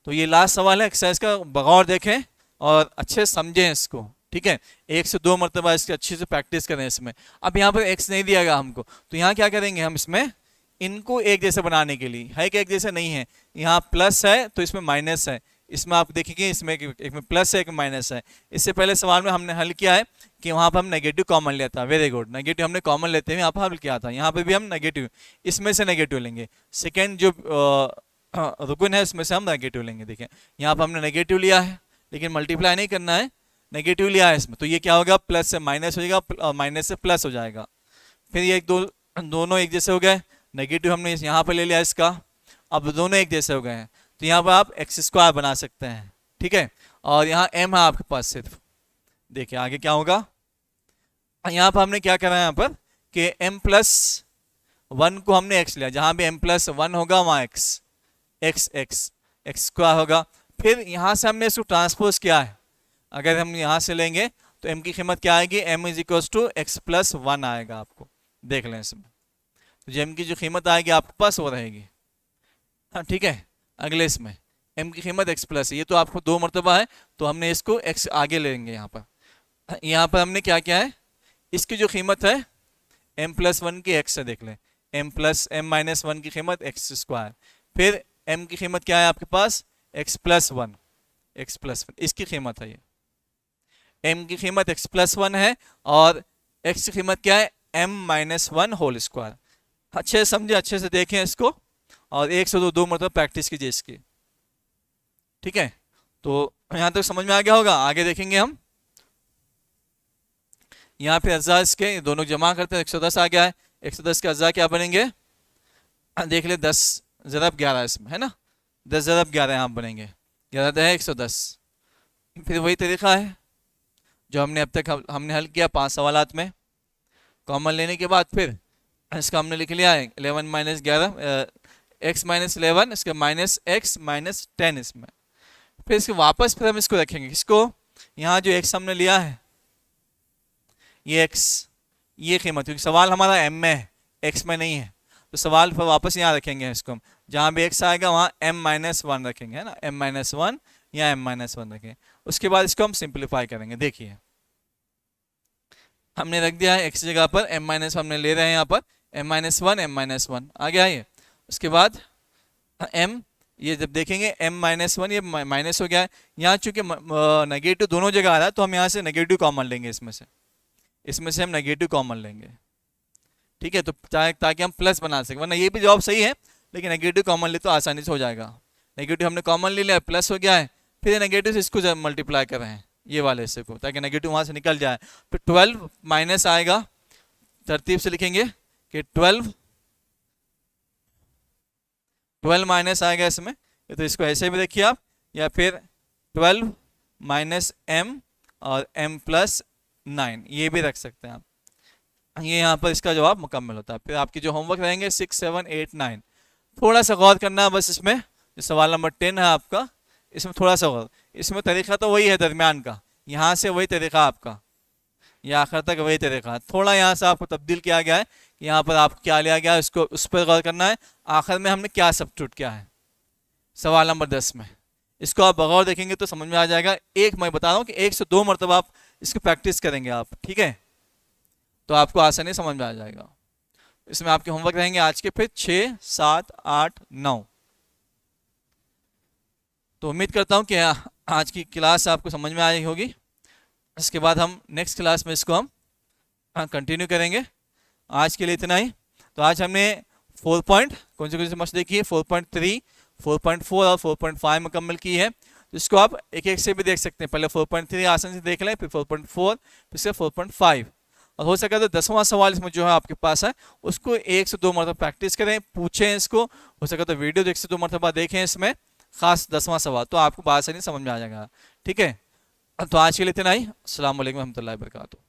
तो ये लास्ट सवाल है एक्सरसाइज का, बगौर देखें और अच्छे समझें इसको, ठीक है। 1 से 2 मरतबा इसकी अच्छी से प्रैक्टिस करें इसमें। अब यहाँ पर x नहीं दिया गया हमको, तो यहाँ क्या करेंगे हम, इसमें इनको एक जैसे बनाने के लिए, है कि एक जैसे नहीं है, यहाँ प्लस है तो इसमें माइनस है, इसमें आप देखेंगे इसमें एक में प्लस है एक में माइनस है। इससे पहले सवाल में हमने हल किया है कि वहाँ पर हम नेगेटिव कॉमन लिया था, वेरी गुड, नेगेटिव हमने कॉमन लेते हुए यहाँ पर हल किया था, यहाँ पर भी हम नेगेटिव इसमें से नेगेटिव लेंगे, सेकेंड जो रुकन है उसमें से हम नेगेटिव लेंगे। देखें यहाँ पर हमने नेगेटिव लिया है, लेकिन मल्टीप्लाई नहीं करना है, नेगेटिव लिया है इसमें, तो ये क्या होगा, प्लस से माइनस हो जाएगा और माइनस से प्लस हो जाएगा। फिर ये दोनों एक जैसे हो गए, नेगेटिव हमने यहाँ पर ले लिया इसका, अब दोनों एक जैसे हो गए हैं, तो यहाँ पर आप एक्स स्क्वायर बना सकते हैं, ठीक है। और यहाँ m है आपके पास सिर्फ। देखिए आगे क्या होगा, यहाँ पर हमने क्या करा है यहाँ पर कि m+1 को हमने x लिया, जहाँ भी m+1 होगा वहाँ x स्क्वायर होगा। फिर यहाँ से हमने इसको ट्रांसपोज किया है, अगर हम यहाँ से लेंगे तो m की कीमत क्या आएगी, m = x+1 आएगा। आपको देख लें इसमें, तो m की जो कीमत आएगी आपके पास वो रहेगी, हाँ ठीक है। अगले इसमें m की कीमत x+, ये तो आपको 2 मरतबा है तो हमने इसको x आगे लेंगे। यहाँ पर हमने क्या किया है, इसकी जो कीमत है m+1 की x है, देख लें m+m-1 की कीमत x², फिर m की कीमत क्या है आपके पास x+1, इसकी कीमत है ये, m की कीमत x+1 है और x की कीमत क्या है m-1 अच्छे से समझे, अच्छे से देखें इसको और एक से दो मरतबा प्रैक्टिस कीजिए इसकी, ठीक है। तो यहाँ तक समझ में आ गया होगा। आगे देखेंगे हम, यहाँ पे अज्जा इसके दोनों जमा करते हैं, 110 आ गया है। 110 के अज्जा क्या बनेंगे, देख ले 10 ज़रब 11 इसमें है ना, 10 ज़रब 11 यहाँ बनेंगे, 11 है 110। फिर वही तरीका है जो हमने अब तक हमने हल किया 5 सवालात में। कॉमन लेने के बाद फिर इसका हमने लिख लिया है 11 - 11 x - 11 इसका -x - 10 इसमें। फिर इसके वापस फिर हम इसको रखेंगे, इसको यहाँ जो x हमने लिया है ये x, ये कीमत, क्योंकि सवाल हमारा m में है x में नहीं है, तो सवाल फिर वापस यहाँ रखेंगे इसको, जहाँ भी x आएगा वहाँ m-1 रखेंगे, है ना, m-1 या m-1 रखेंगे। उसके बाद इसको हम सिंप्लीफाई करेंगे। देखिए हमने रख दिया है x जगह पर m-1 हमने ले रहे हैं यहाँ पर m-1 आ गया ये। उसके बाद m, ये जब देखेंगे m-1 ये माइनस हो गया है, यहाँ चूंकि नेगेटिव दोनों जगह आ रहा है तो हम यहाँ से नेगेटिव कॉमन लेंगे, इसमें से हम नेगेटिव कॉमन लेंगे, ठीक है, तो ताकि हम प्लस बना सकें, वरना ये भी जवाब सही है लेकिन नेगेटिव कॉमन ले तो आसानी से हो जाएगा। नेगेटिव हमने कॉमन ले लिया, प्लस हो गया है, फिर नेगेटिव से इसको मल्टीप्लाई कर रहे हैं ये वाले हिस्से को, ताकि नेगेटिव वहाँ से निकल जाए। फिर 12 माइनस आएगा, तरतीब से लिखेंगे कि 12 माइनस आएगा इसमें, तो इसको ऐसे भी देखिए आप, या फिर 12 माइनस m और m+9 ये भी रख सकते हैं आप, ये यहाँ पर इसका जवाब मुकम्मल होता है। फिर आपके जो होमवर्क रहेंगे 6, 7, 8, 9 थोड़ा सा गौर करना है बस इसमें, जो सवाल नंबर 10 है आपका, इसमें थोड़ा सा गौर, इसमें तरीका तो वही है दरमियान का, यहाँ से वही तरीका आपका, या आखिर तक वही तरीका, थोड़ा यहाँ से आपको तब्दील किया गया है कि यहाँ पर आपको क्या लिया गया है उसको उस पर गौर करना है। आखिर में हमने क्या सब्स्टिट्यूट किया है सवाल नंबर 10 में, इसको आप बगौर देखेंगे तो समझ में आ जाएगा। एक मैं बता रहा हूँ कि 1 से 2 मरतबा आप इसको प्रैक्टिस करेंगे आप, ठीक है, तो आपको आसानी समझ में आ जाएगा। इसमें आपके होमवर्क रहेंगे आज के फिर 6, 7, 8, 9। तो उम्मीद करता हूँ कि आज की क्लास आपको समझ में आई होगी। इसके बाद हम नेक्स्ट क्लास में इसको हम कंटिन्यू करेंगे। आज के लिए इतना ही। तो आज हमने 4 पॉइंट कौन से मस्त देखी है, 4.3, 4.4 और 4.5 मुकम्मल की है। तो इसको आप एक एक से भी देख सकते हैं, पहले 4.3 आसान से देख लें, फिर 4.4, फिर से 4.5, और हो सके तो 10वां सवाल इसमें जो है आपके पास है उसको 1 से 2 मरतबा प्रैक्टिस करें, पूछें इसको, हो सके तो वीडियो 1 से 2 मरतबा देखें इसमें, खास 10वां सवाल, तो आपको बात से नहीं समझ में आ जाएगा, ठीक है। तो आज के लिए इतना ही। अस्सलाम वालेकुम रहमतुल्लाहि व बरकातुहू।